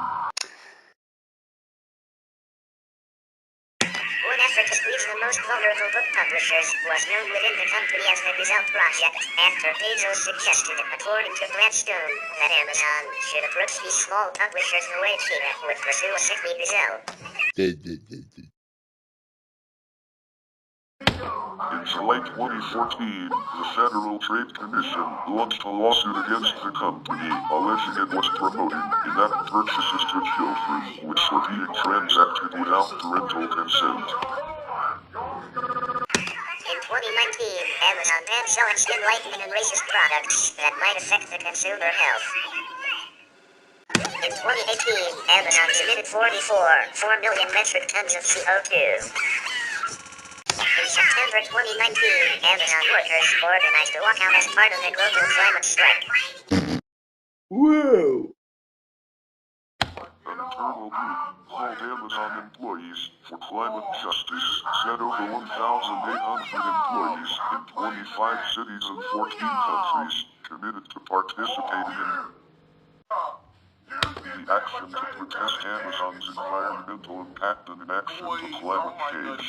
Speaker 2: One effort to squeeze the most vulnerable book publishers was known within the company as the Gazelle Project, after Bezos suggested, according to Brad Stone, that Amazon should approach these small publishers the way China would pursue a sickly gazelle.
Speaker 3: In July 2014, the Federal Trade Commission launched a lawsuit against the company, alleging it was promoting in-app purchases to children, which were being transacted without parental consent.
Speaker 2: 2019, Amazon banned selling skin lightening and racist products that might affect the consumer health. In 2018, Amazon emitted 4 million metric tons of CO2. In September 2019, Amazon workers organized a walkout as part of the global climate strike.
Speaker 1: Whoa!
Speaker 3: An internal group called Amazon Employees for Climate Justice said over 1,800 employees in 25 cities and 14 countries committed to participating in the action to protest Amazon's environmental impact and inaction to climate change.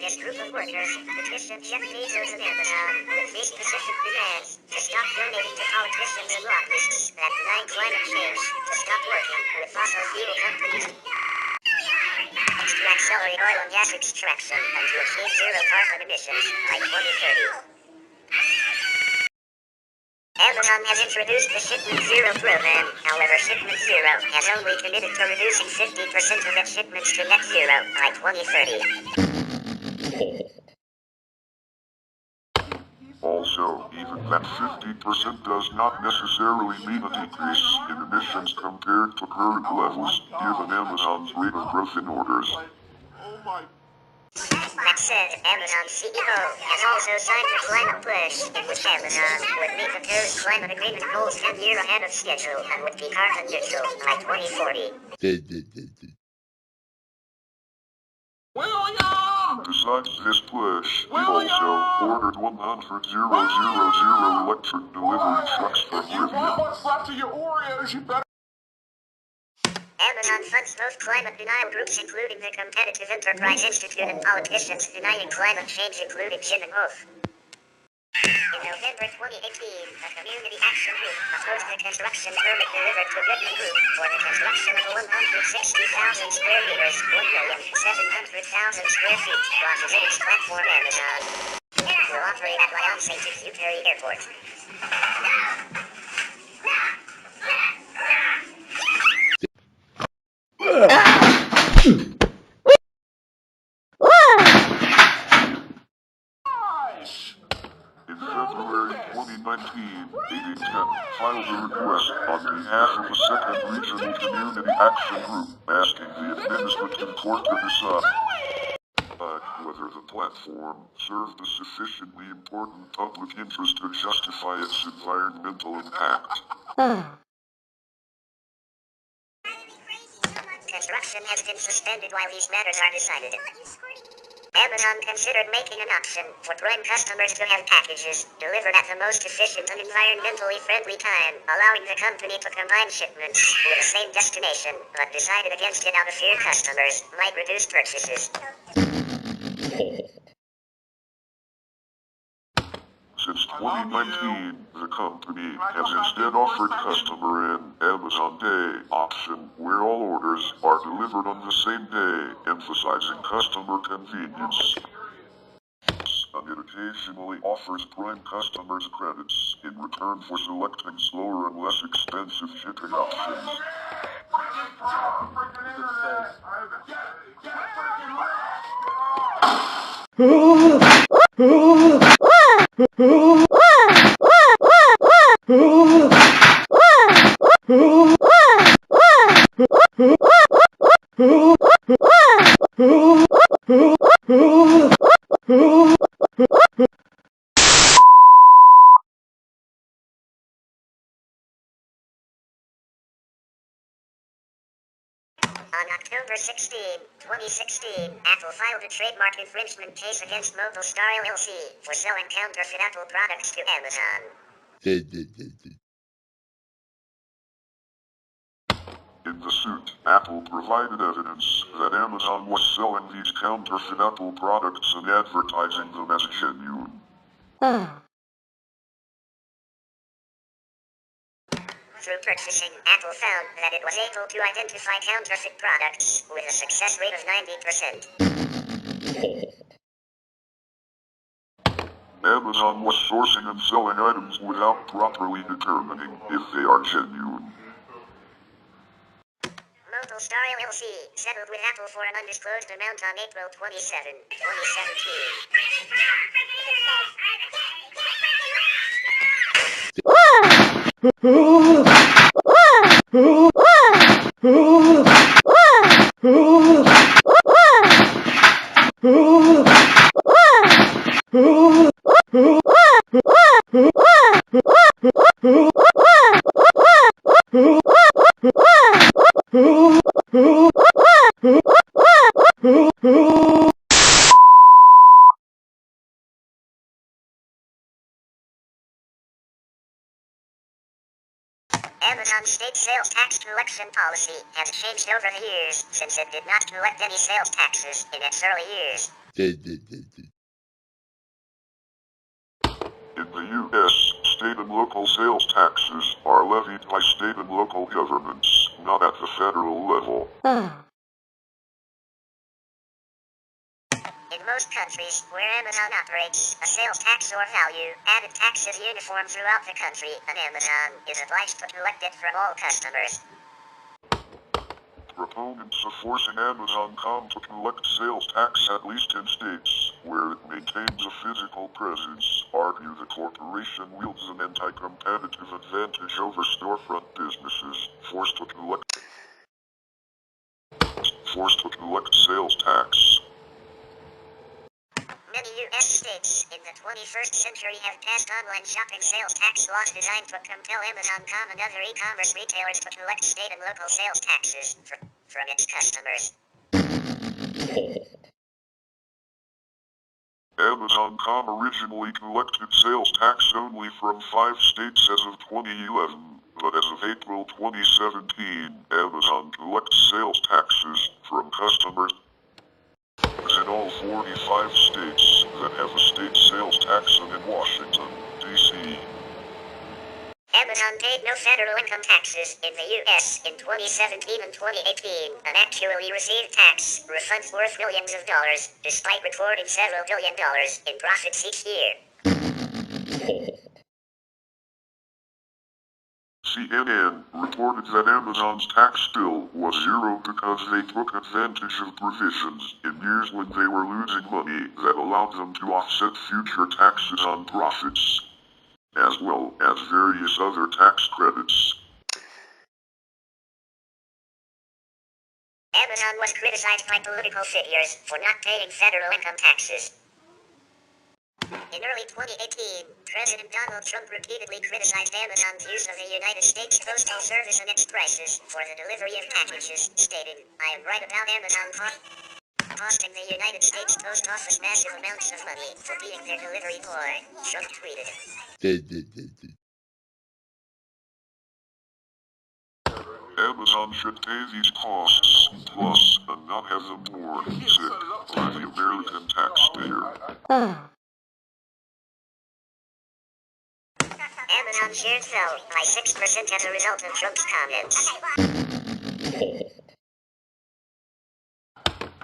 Speaker 2: This group of workers petitioned Jeff Bezos and Amazon with these specific demands: to stop donating to politicians and lobbyists that deny climate change, to stop working with fossil fuel companies, to accelerate oil and gas extraction, and to achieve zero carbon emissions by 2030. Amazon has introduced the Shipment Zero program. However, Shipment Zero has only committed to reducing 50% of its shipments to net zero by 2030.
Speaker 3: Also, even that 50% does not necessarily mean a decrease in emissions compared to current levels, given Amazon's rate of growth in orders.
Speaker 2: That said, Amazon's CEO has also signed the climate pledge, in which Amazon would meet the Paris Climate Agreement goals 10 years ahead of schedule and would be carbon neutral by 2040.
Speaker 3: Besides this push, he also ordered 100,000 electric delivery trucks from Rivian.
Speaker 5: What's left of your Oreos, you better...
Speaker 2: Amazon funds both climate denial groups, including the Competitive Enterprise Institute, and politicians denying climate change, including Jim and Wolf. In November 2018, a community action group opposed the construction permit delivered to Goodman Group for the construction of a 160,000 square meters, 1,700,000 square feet, logistics platform Amazon will operate at Lyons Saint-Exupéry Airport.
Speaker 3: In February 2019, AD10 filed a request on behalf of a second regional community action group asking the administrative court to decide whether the platform served a sufficiently important public interest to justify its environmental impact.
Speaker 2: Construction has been suspended while these matters are decided. Amazon considered making an option for Prime customers to have packages delivered at the most efficient and environmentally friendly time, allowing the company to combine shipments with the same destination, but decided against it out of fear customers might reduce purchases.
Speaker 3: Since 2019, the company has instead offered customer an Amazon Day option where all orders are delivered on the same day, emphasizing customer convenience. And it occasionally offers Prime customers credits in return for selecting slower and less expensive shipping options.
Speaker 2: On October 16, 2016, Apple filed a trademark infringement case against Mobile Star LLC for selling counterfeit Apple products to Amazon.
Speaker 3: In the suit, Apple provided evidence that Amazon was selling these counterfeit Apple products and advertising them as genuine.
Speaker 2: Through purchasing, Apple found that it was able to identify counterfeit products with a success rate of 90%.
Speaker 3: Amazon was sourcing and selling items without properly determining if they are genuine.
Speaker 2: Mobile Star LLC settled with Apple for an undisclosed amount on April 27, 2017. Amazon's state sales tax collection policy has changed over the years since it did not collect any sales taxes in its early years.
Speaker 3: In the U.S., state and local sales taxes are levied by state and local governments, not at the federal level.
Speaker 2: In most countries where Amazon operates, a sales tax or value-added tax is uniform throughout the country, and Amazon is obliged to collect it from all customers.
Speaker 3: Proponents of forcing Amazon.com to collect sales tax, at least in states where it maintains a physical presence, argue the corporation wields an anti-competitive advantage over storefront businesses forced to collect sales tax.
Speaker 2: Many U.S. states in the 21st century have passed online shopping sales tax laws designed to compel Amazon.com and other e-commerce retailers to collect state and local sales taxes from its customers.
Speaker 3: Amazon.com originally collected sales tax only from 5 states as of 2011, but as of April 2017, Amazon collects sales taxes from customers in all 45 states that have a state sales tax and in Washington, D.C.
Speaker 2: Amazon paid no federal income taxes in the U.S. in 2017 and 2018, and actually received tax refunds worth millions of dollars, despite recording several billion dollars in profits each year.
Speaker 3: CNN reported that Amazon's tax bill was zero because they took advantage of provisions in years when they were losing money that allowed them to offset future taxes on profits, as well as various other tax credits.
Speaker 2: Amazon was criticized by political figures for not paying federal income taxes. In early 2018, President Donald Trump repeatedly criticized Amazon's use of the United States Postal Service and its prices for the delivery of packages, stating, "I am right about Amazon costing the United States Post Office massive amounts of money for being their delivery boy," Trump tweeted.
Speaker 3: Amazon should pay these costs, plus, and not have them borne sick by the American taxpayer.
Speaker 2: Amazon shares fell by 6% as a result of Trump's comments.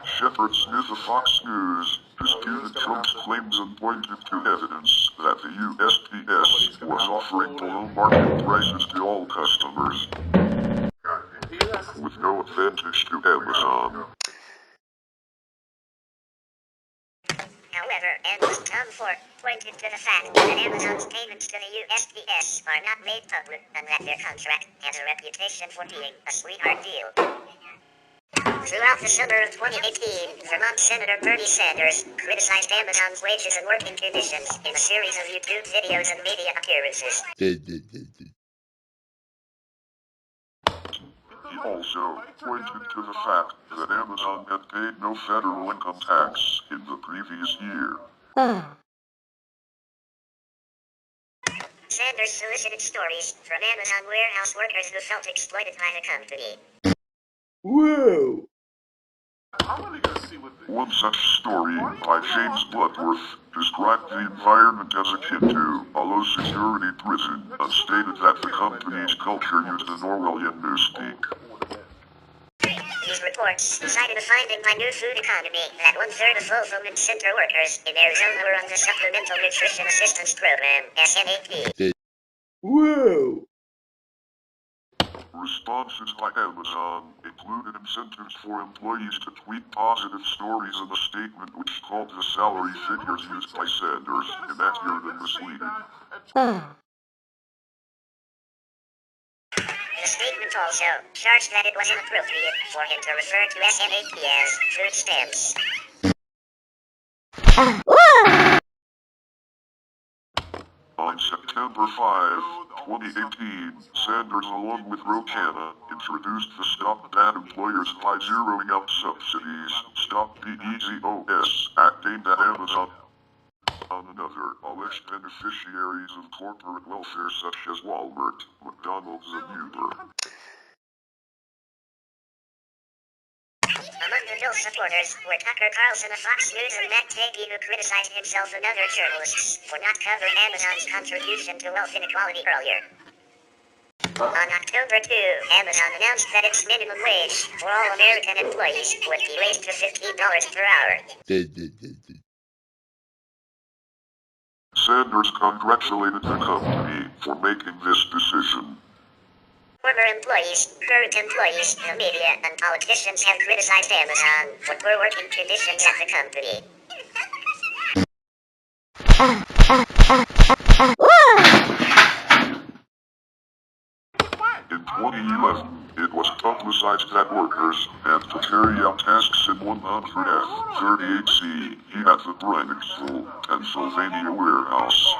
Speaker 3: Shepard Smith of Fox News disputed Trump's claims and pointed to evidence that the USPS was offering below market prices to all customers, with no advantage to Amazon.
Speaker 2: However, analyst Tom Ford pointed to the fact that Amazon's payments to the USPS are not made public and that their contract has a reputation for being a sweetheart deal. Throughout the summer of 2018, Vermont Senator Bernie Sanders criticized Amazon's wages and working conditions in a series of YouTube videos and media appearances.
Speaker 3: He also pointed to the fact that Amazon had paid no federal income tax in the previous year.
Speaker 2: Sanders solicited stories from Amazon warehouse workers who felt exploited by the company.
Speaker 1: Whoa!
Speaker 3: One such story by James Bloodworth described the environment as akin to a low-security prison and stated that the company's culture used an Orwellian mystique.
Speaker 2: These reports cited a finding by New Food Economy that 1/3 of fulfillment center workers in Arizona were on the Supplemental Nutrition Assistance Program, SNAP.
Speaker 1: Whoa!
Speaker 3: Responses by Amazon included incentives for employees to tweet positive stories in a statement which called the salary figures used by Sanders inaccurate and misleading.
Speaker 2: The statement also charged that it was inappropriate for him to refer to SNAP as food stamps.
Speaker 3: On September 5, 2018, Sanders along with Rocana introduced the Stop Bad Employers by Zeroing Out Subsidies, Stop BEZOS Act aimed at Amazon on another alleged beneficiaries of corporate welfare such as Walmart, McDonald's and Uber.
Speaker 2: Among the bill's supporters were Tucker Carlson of Fox News and Matt Taibbi, who criticized himself and other journalists for not covering Amazon's contribution to wealth inequality earlier. On October 2, Amazon announced that its minimum wage for all American employees would be raised to $15 per hour.
Speaker 3: Sanders congratulated the company for making this decision.
Speaker 2: Former employees, current employees, the media, and politicians have criticized Amazon for poor working conditions at the company.
Speaker 3: In 2011, it was publicized that workers had to carry out tasks in 100F-38C at the Brennicksville, Pennsylvania warehouse.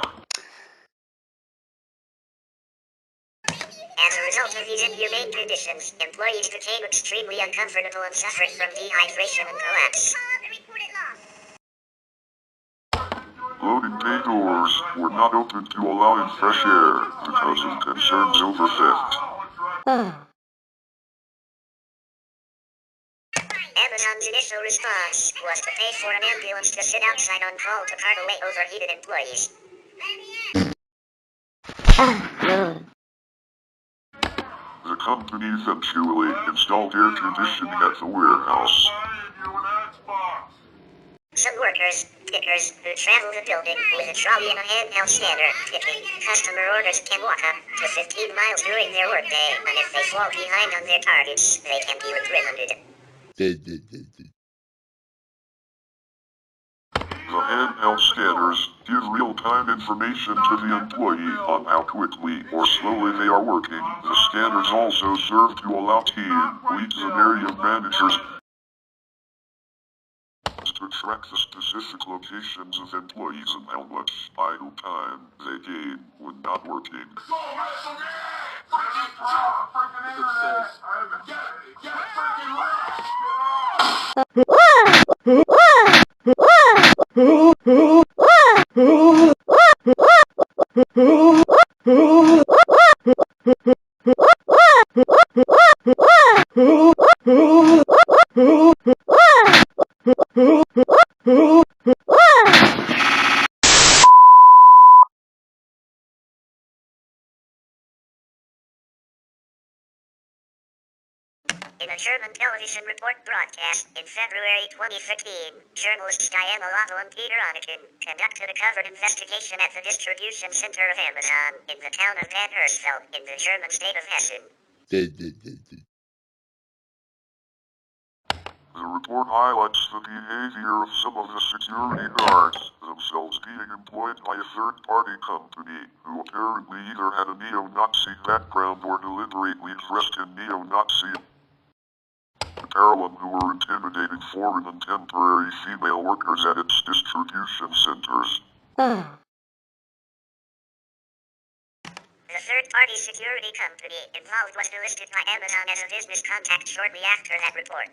Speaker 2: As a result of these inhumane conditions, employees became extremely uncomfortable and suffered from dehydration and collapse.
Speaker 3: Loading bay doors were not open to allow in fresh air because of concerns over theft.
Speaker 2: Amazon's initial response was to pay for an ambulance to sit outside on call to cart away overheated employees.
Speaker 3: The company eventually installed air conditioning at the warehouse.
Speaker 2: Some workers, pickers, who travel the building with a trolley and a handheld scanner, picking customer orders can walk up to 15 miles during their workday, and if they fall behind on their targets, they can be reprimanded.
Speaker 3: The handheld scanners give real-time information to the employee on how quickly or slowly they are working. The scanners also serve to allow team leads and area managers to track the specific locations of employees and how much idle time they gain when not working.
Speaker 2: In a German television report broadcast in February 2015, journalists Diana Lavo and Peter Onneken conducted a covered investigation at the distribution center of Amazon in the town of Bad Hersfeld in the German state of Hessen.
Speaker 3: The report highlights the behavior of some of the security guards, themselves being employed by a third-party company, who apparently either had a neo-Nazi background or deliberately dressed in neo-Nazi apparel and who were intimidating foreign and temporary female workers at its distribution centers.
Speaker 2: The third-party security company involved was delisted by Amazon as a business contact shortly after that report.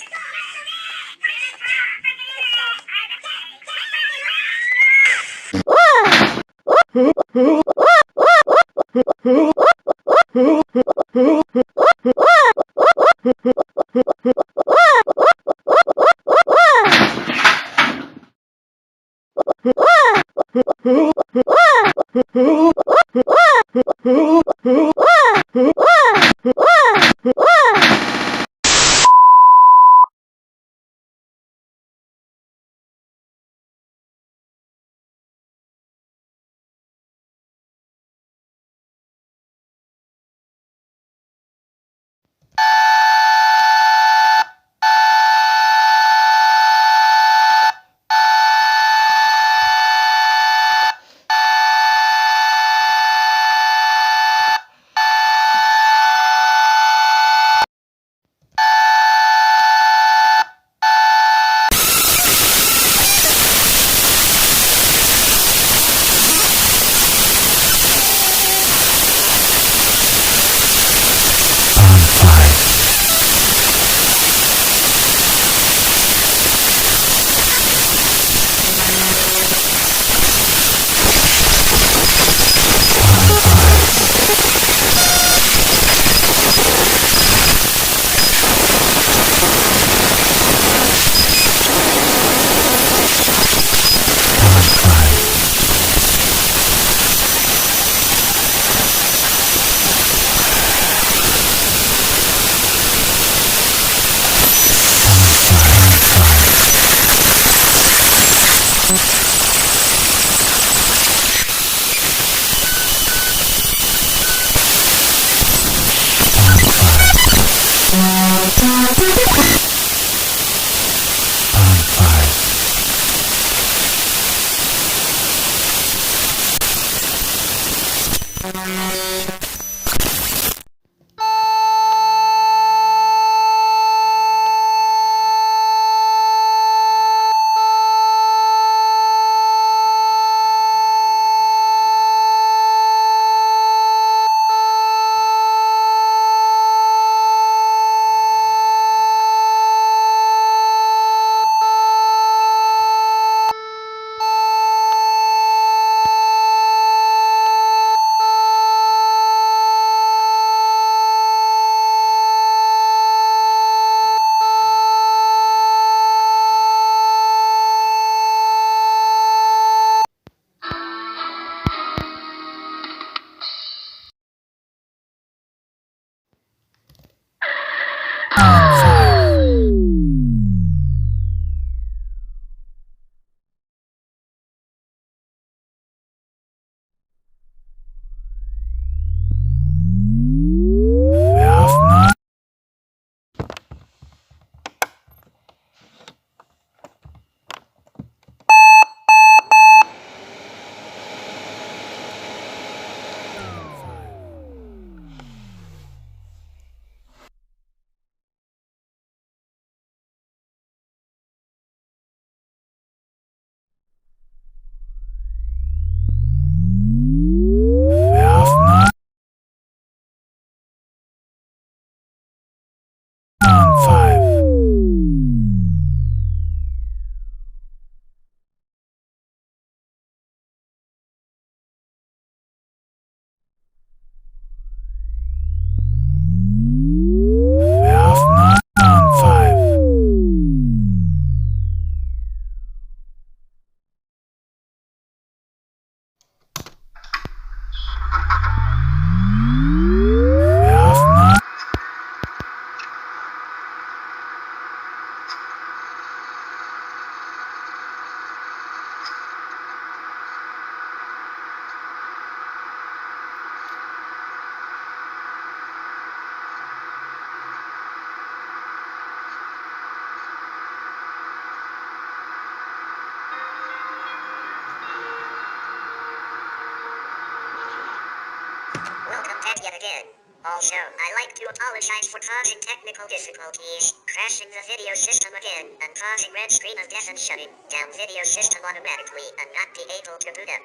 Speaker 2: again. Also, I like to apologize for causing technical difficulties, crashing the video system again, and causing red screen of death and shutting down video system automatically and not be able to boot up.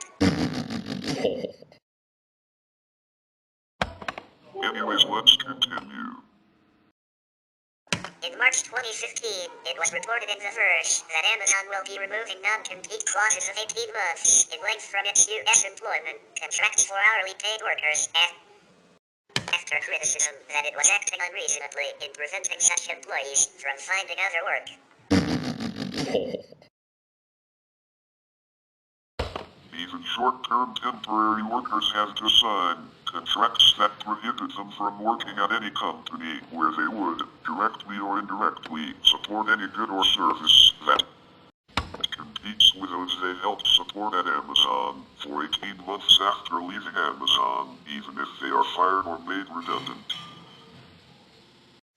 Speaker 3: Anyways, let's continue.
Speaker 2: In March 2015, it was reported in The Verge that Amazon will be removing non-compete clauses of 18 months in length from its U.S. employment contracts for hourly paid workers after criticism that it was acting unreasonably in preventing such employees from finding other work.
Speaker 3: Even short-term temporary workers have to sign contracts that prohibit them from working at any company where they would, directly or indirectly, support any good or service that competes with those they helped support at Amazon for 18 months after leaving Amazon, even if they are fired or made redundant.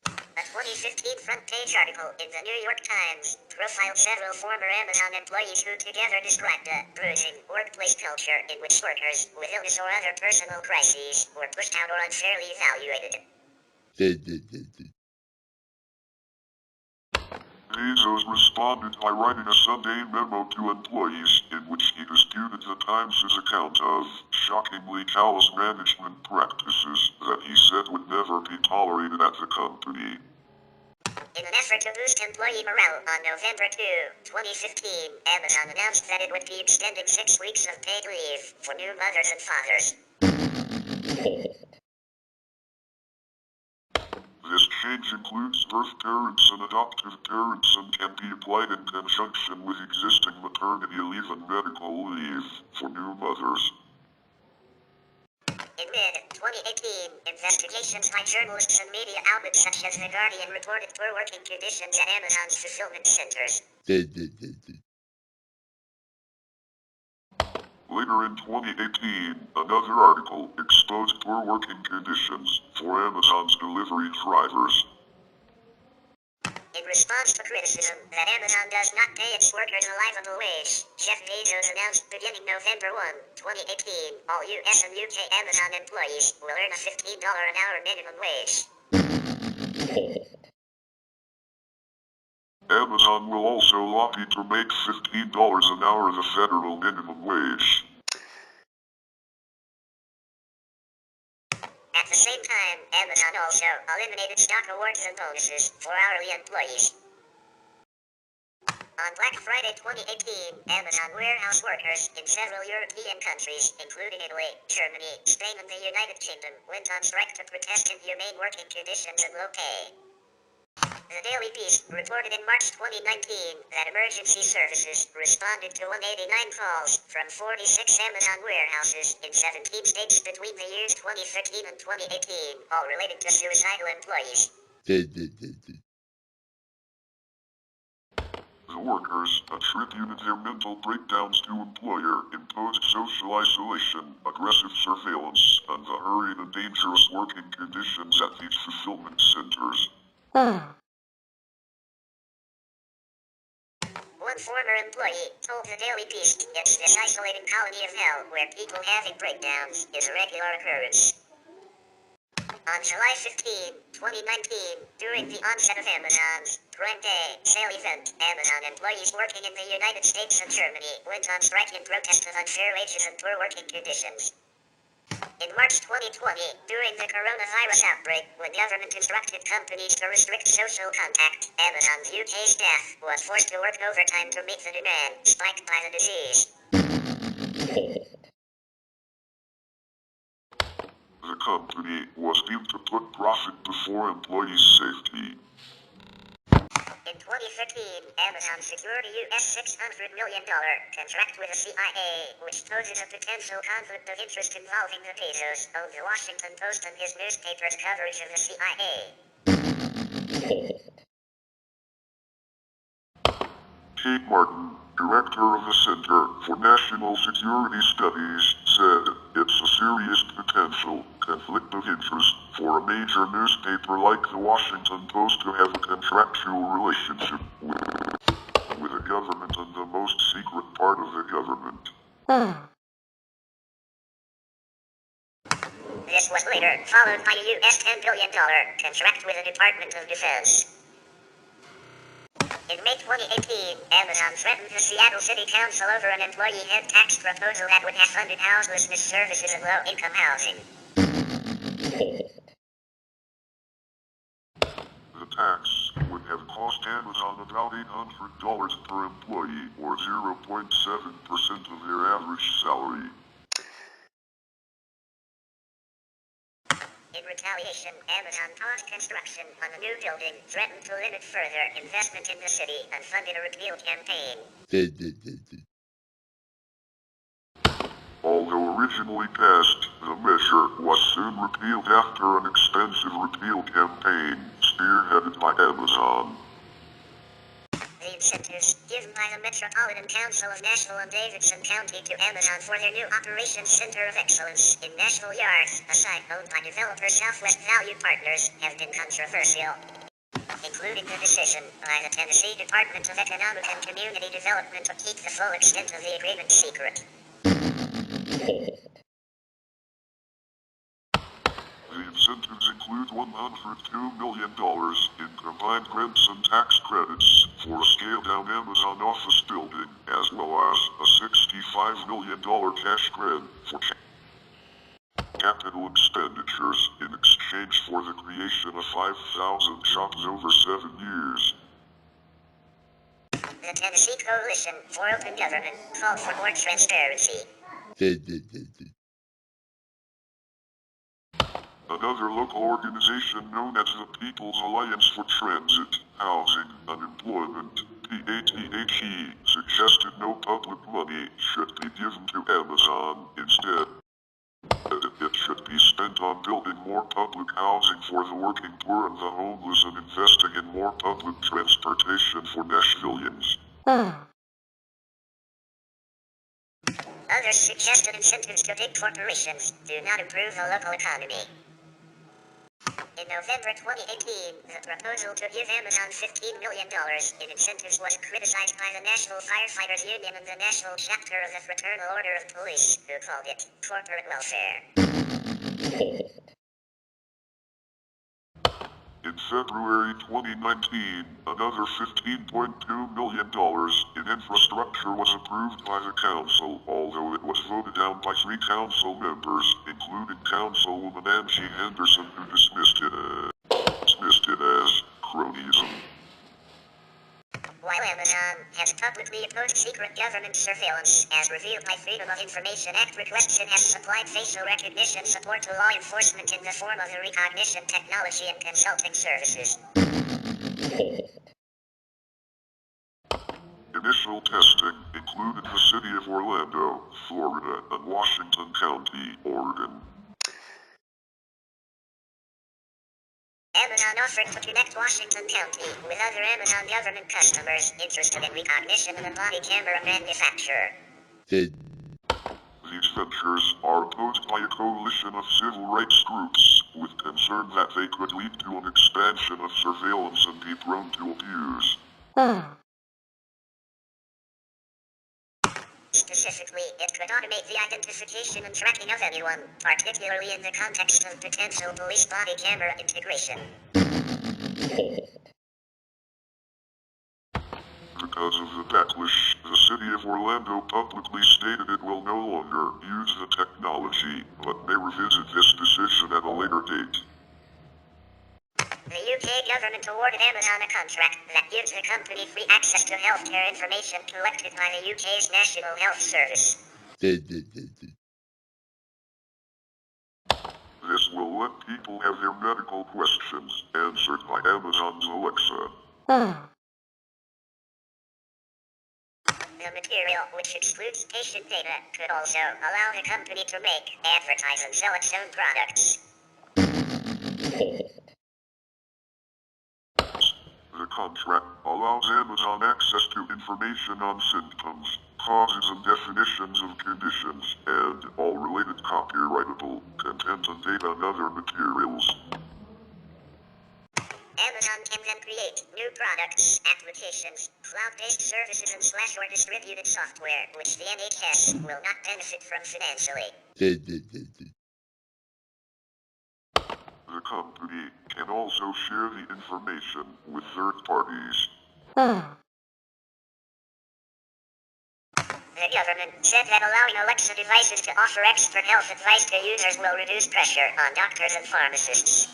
Speaker 2: A 2015 front page article in the New York Times profiled several former Amazon employees who together described a bruising workplace culture in which workers with illness or other personal crises were pushed out or unfairly evaluated.
Speaker 3: Bezos responded by writing a Sunday memo to employees in which he disputed the Times' account of shockingly callous management practices that he said would never be tolerated at the company.
Speaker 2: In an effort to boost employee morale, on November 2, 2015, Amazon announced that it would be extending 6 weeks of paid leave for new mothers and fathers.
Speaker 3: This change includes birth parents and adoptive parents and can be applied in conjunction with existing maternity leave and medical leave for new mothers.
Speaker 2: In mid-2018, investigations by journalists and media outlets such as The Guardian reported poor working conditions at Amazon's fulfillment centers.
Speaker 3: Later in 2018, another article exposed poor working conditions for Amazon's delivery drivers.
Speaker 2: In response to criticism that Amazon does not pay its workers a livable wage, Jeff Bezos announced beginning November 1, 2018, all US and UK Amazon employees will earn a $15 an hour minimum wage.
Speaker 3: Amazon will also lobby to make $15 an hour the federal minimum wage.
Speaker 2: At the same time, Amazon also eliminated stock awards and bonuses for hourly employees. On Black Friday 2018, Amazon warehouse workers in several European countries, including Italy, Germany, Spain, and the United Kingdom, went on strike to protest inhumane working conditions and low pay. The Daily Beast reported in March 2019 that emergency services responded to 189 calls from 46 Amazon warehouses in 17 states between the years 2013 and 2018, all related to suicidal employees.
Speaker 3: The workers attributed their mental breakdowns to employer-imposed social isolation, aggressive surveillance, and the hurried and dangerous working conditions at these fulfillment centers.
Speaker 2: One former employee told the Daily Beast it's this isolating colony of hell where people having breakdowns is a regular occurrence. On July 15, 2019, during the onset of Amazon's Prime Day sale event, Amazon employees working in the United States and Germany went on strike in protest of unfair wages and poor working conditions. In March 2020, during the coronavirus outbreak, when government instructed companies to restrict social contact, Amazon's UK staff was forced to work overtime to meet the demand spiked by the disease.
Speaker 3: The company was deemed to put profit before employees' safety.
Speaker 2: In 2015, Amazon secured a US $600 million contract with the CIA, which poses a potential conflict of interest involving the Bezos owned the Washington Post and his newspaper's coverage of the CIA.
Speaker 3: Kate Martin, director of the Center for National Security Studies, said it's a serious potential conflict of interest for a major newspaper like the Washington Post to have a contractual relationship with the government and the most secret part of the government.
Speaker 2: This was later followed by a US $10 billion contract with the Department of Defense. In May 2018, Amazon threatened the Seattle City Council over an employee head tax proposal that would have funded houselessness services and low-income housing.
Speaker 3: The tax would have cost Amazon about $800 per employee, or 0.7% of their average salary.
Speaker 2: In retaliation, Amazon paused construction on the new building, threatened to limit further investment in the city, and funded a repeal campaign.
Speaker 3: Although originally passed, the measure was soon repealed after an extensive repeal campaign, spearheaded by Amazon.
Speaker 2: The incentives given by the Metropolitan Council of Nashville and Davidson County to Amazon for their new Operations Center of Excellence in Nashville Yards, a site owned by developer Southwest Value Partners, have been controversial, including the decision by the Tennessee Department of Economic and Community Development to keep the full extent of the agreement secret.
Speaker 3: The incentives include $102 million in combined grants and tax credits for a scaled-down Amazon office building, as well as a $65 million cash grant for capital expenditures in exchange for the creation of 5,000 jobs over 7 years.
Speaker 2: The Tennessee Coalition for Open Government called for more transparency.
Speaker 3: Another local organization known as the People's Alliance for Transit, Housing, and Employment, PATHE, suggested no public money should be given to Amazon. Instead, it should be spent on building more public housing for the working poor and the homeless and investing in more public transportation for Nashvillians.
Speaker 2: Others suggested incentives to big corporations do not improve the local economy. In November 2018, the proposal to give Amazon $15 million in incentives was criticized by the National Firefighters Union and the Untitled Chapter of the Fraternal Order of Police, who called it corporate welfare.
Speaker 3: In February 2019, another $15.2 million in infrastructure was approved by the council, although it was voted down by 3 council members, including Councilwoman Angie Henderson, who dismissed it as cronyism.
Speaker 2: While Amazon has publicly opposed secret government surveillance, as revealed by Freedom of Information Act requests, it has supplied facial recognition support to law enforcement in the form of the recognition technology and consulting services.
Speaker 3: Initial testing included the city of Orlando, Florida, and Washington County, Oregon.
Speaker 2: Amazon offered to connect Washington County with other Amazon government customers interested in recognition and a body camera manufacturer.
Speaker 3: These ventures are opposed by a coalition of civil rights groups, with concern that they could lead to an expansion of surveillance and be prone to abuse.
Speaker 2: Specifically, it could automate the identification and tracking of anyone, particularly in the context of potential police body camera integration.
Speaker 3: Because of the backlash, the city of Orlando publicly stated it will no longer use the technology, but may revisit this decision at a later date.
Speaker 2: The UK government awarded Amazon a contract that gives the company free access to healthcare information collected by the UK's National Health Service.
Speaker 3: This will let people have their medical questions answered by Amazon's Alexa.
Speaker 2: The material, which excludes patient data, could also allow the company to make, advertise, and sell its own products.
Speaker 3: The contract allows Amazon access to information on symptoms, causes and definitions of conditions, and all related copyrightable content and data and other materials.
Speaker 2: Amazon can then create new products, applications, cloud-based services, and /or distributed software, which the NHS will not benefit from financially.
Speaker 3: The company can also share the information with third parties.
Speaker 2: The government said that allowing Alexa devices to offer expert health advice to users will reduce pressure on doctors and pharmacists.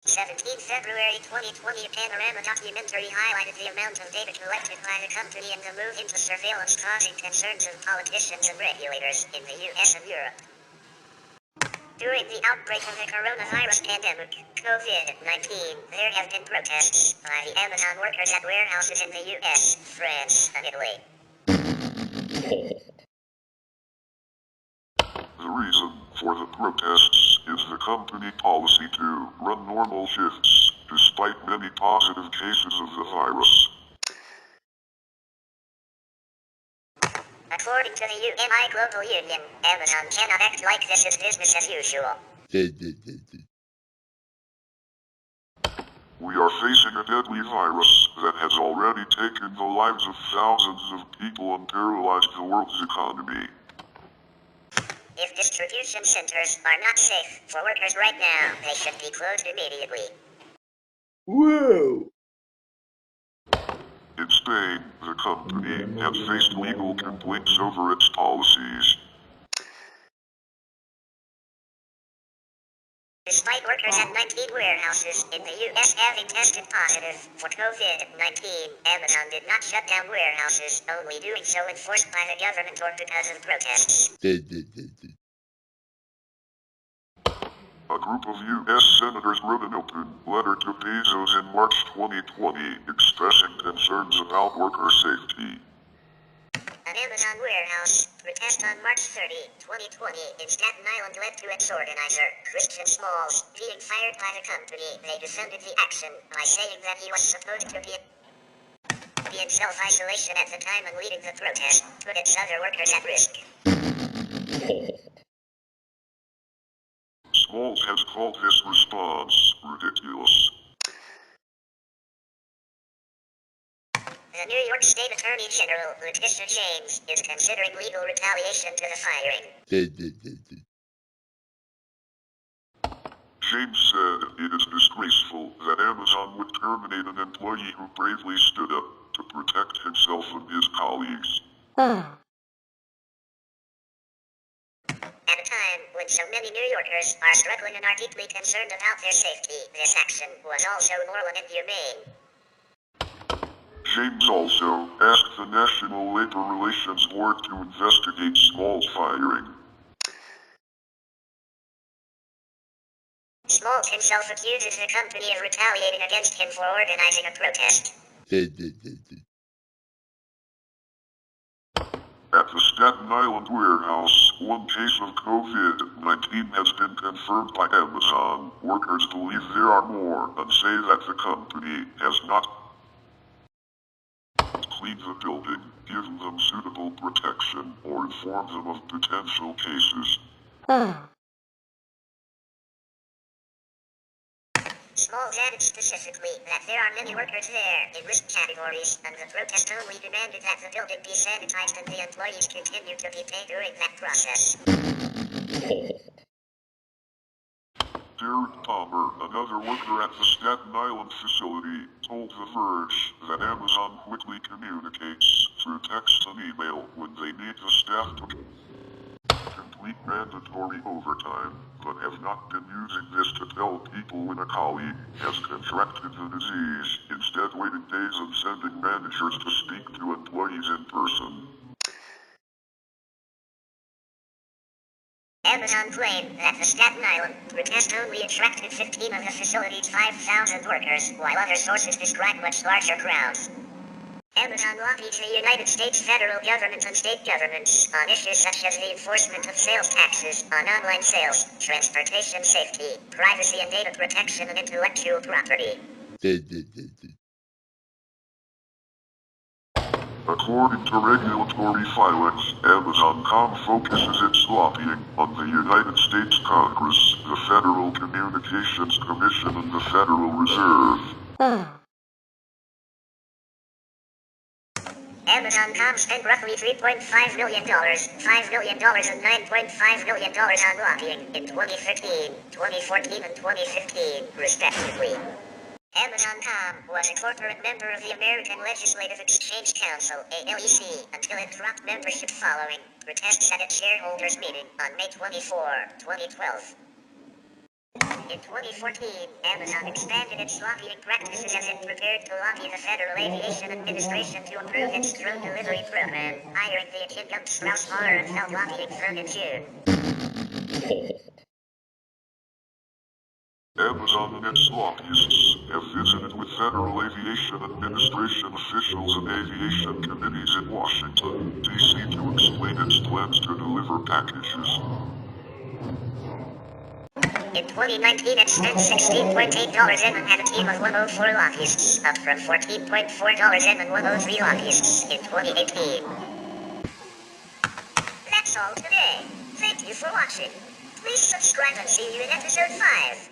Speaker 2: 17 February 2020, a panorama documentary highlighted the amount of data collected by the company and the move into surveillance causing concerns of politicians and regulators in the US and Europe. During the outbreak of the coronavirus pandemic, COVID-19, there have been protests by the Amazon workers at warehouses in the US, France, and Italy.
Speaker 3: The reason for the protests is the company policy to run normal shifts, despite many positive cases of the virus.
Speaker 2: According to the UNI Global Union, Amazon cannot act like this is business as usual.
Speaker 3: We are facing a deadly virus that has already taken the lives of thousands of people and paralyzed the world's economy.
Speaker 2: If distribution centers are not safe for workers right now, they should be closed immediately.
Speaker 1: Whoa!
Speaker 3: In Spain, the company has faced legal complaints over its policies.
Speaker 2: Despite workers at 19 warehouses in the US having tested positive for COVID-19, Amazon did not shut down warehouses, only doing so enforced by the government or because of protests.
Speaker 3: A group of U.S. senators wrote an open letter to Bezos in March 2020 expressing concerns about worker safety.
Speaker 2: An Amazon warehouse protest on March 30, 2020 in Staten Island led to its organizer, Christian Smalls, being fired by the company. They defended the action by saying that he was supposed to be in self-isolation at the time and leading the protest put its other workers at risk.
Speaker 3: Smalls has called this response ridiculous.
Speaker 2: The New York State Attorney General, Letitia James, is considering legal retaliation to the firing.
Speaker 3: James said it is disgraceful that Amazon would terminate an employee who bravely stood up to protect himself and his colleagues.
Speaker 2: At a time when so many New Yorkers are struggling and are deeply concerned about their safety, this action was also moral and inhumane.
Speaker 3: James also asked the National Labor Relations Board to investigate Small's firing.
Speaker 2: Smalls himself accuses the company of retaliating against him for organizing a protest.
Speaker 3: At the Staten Island warehouse, one case of COVID-19 has been confirmed by Amazon. Workers believe there are more and say that the company has not cleaned the building, given them suitable protection, or informed them of potential cases.
Speaker 2: Smalls added specifically that there are many workers there in risk categories, and the protest only demanded that the building be sanitized and the employees continue to be paid during that process.
Speaker 3: Derek Palmer, another worker at the Staten Island facility, told The Verge that Amazon quickly communicates through text and email when they need the staff to complete mandatory overtime, but have not been using this to tell people when a colleague has contracted the disease, instead waiting days and sending managers to speak to employees in person.
Speaker 2: Amazon claimed that the Staten Island protest only attracted 15 of the facility's 5,000 workers, while other sources describe much larger crowds. Amazon lobbies the United States federal government and state governments on issues such as the enforcement of sales taxes on online sales, transportation safety, privacy and data protection, and intellectual property.
Speaker 3: According to regulatory filings, Amazon.com focuses its lobbying on the United States Congress, the Federal Communications Commission, and the Federal Reserve.
Speaker 2: Amazon.com spent roughly $3.5 million, $5 million and $9.5 million on lobbying in 2013, 2014 and 2015, respectively. Amazon.com was a corporate member of the American Legislative Exchange Council, ALEC, until it dropped membership following protests at its shareholders' meeting on May 24, 2012. In 2014, Amazon expanded its lobbying practices as it prepared to lobby the Federal Aviation Administration to approve its drone delivery program, hiring the income Sprout Bar and felt lobbying firm in June.
Speaker 3: Amazon and its lobbyists have visited with Federal Aviation Administration officials and aviation committees in Washington, D.C. to explain its plans to deliver packages.
Speaker 2: In 2019, it spent $16.8 and had a team of 104 lobbyists, up from $14.4 and 103 lobbyists in 2018. That's all today. Thank you for watching. Please subscribe and see you in episode 5.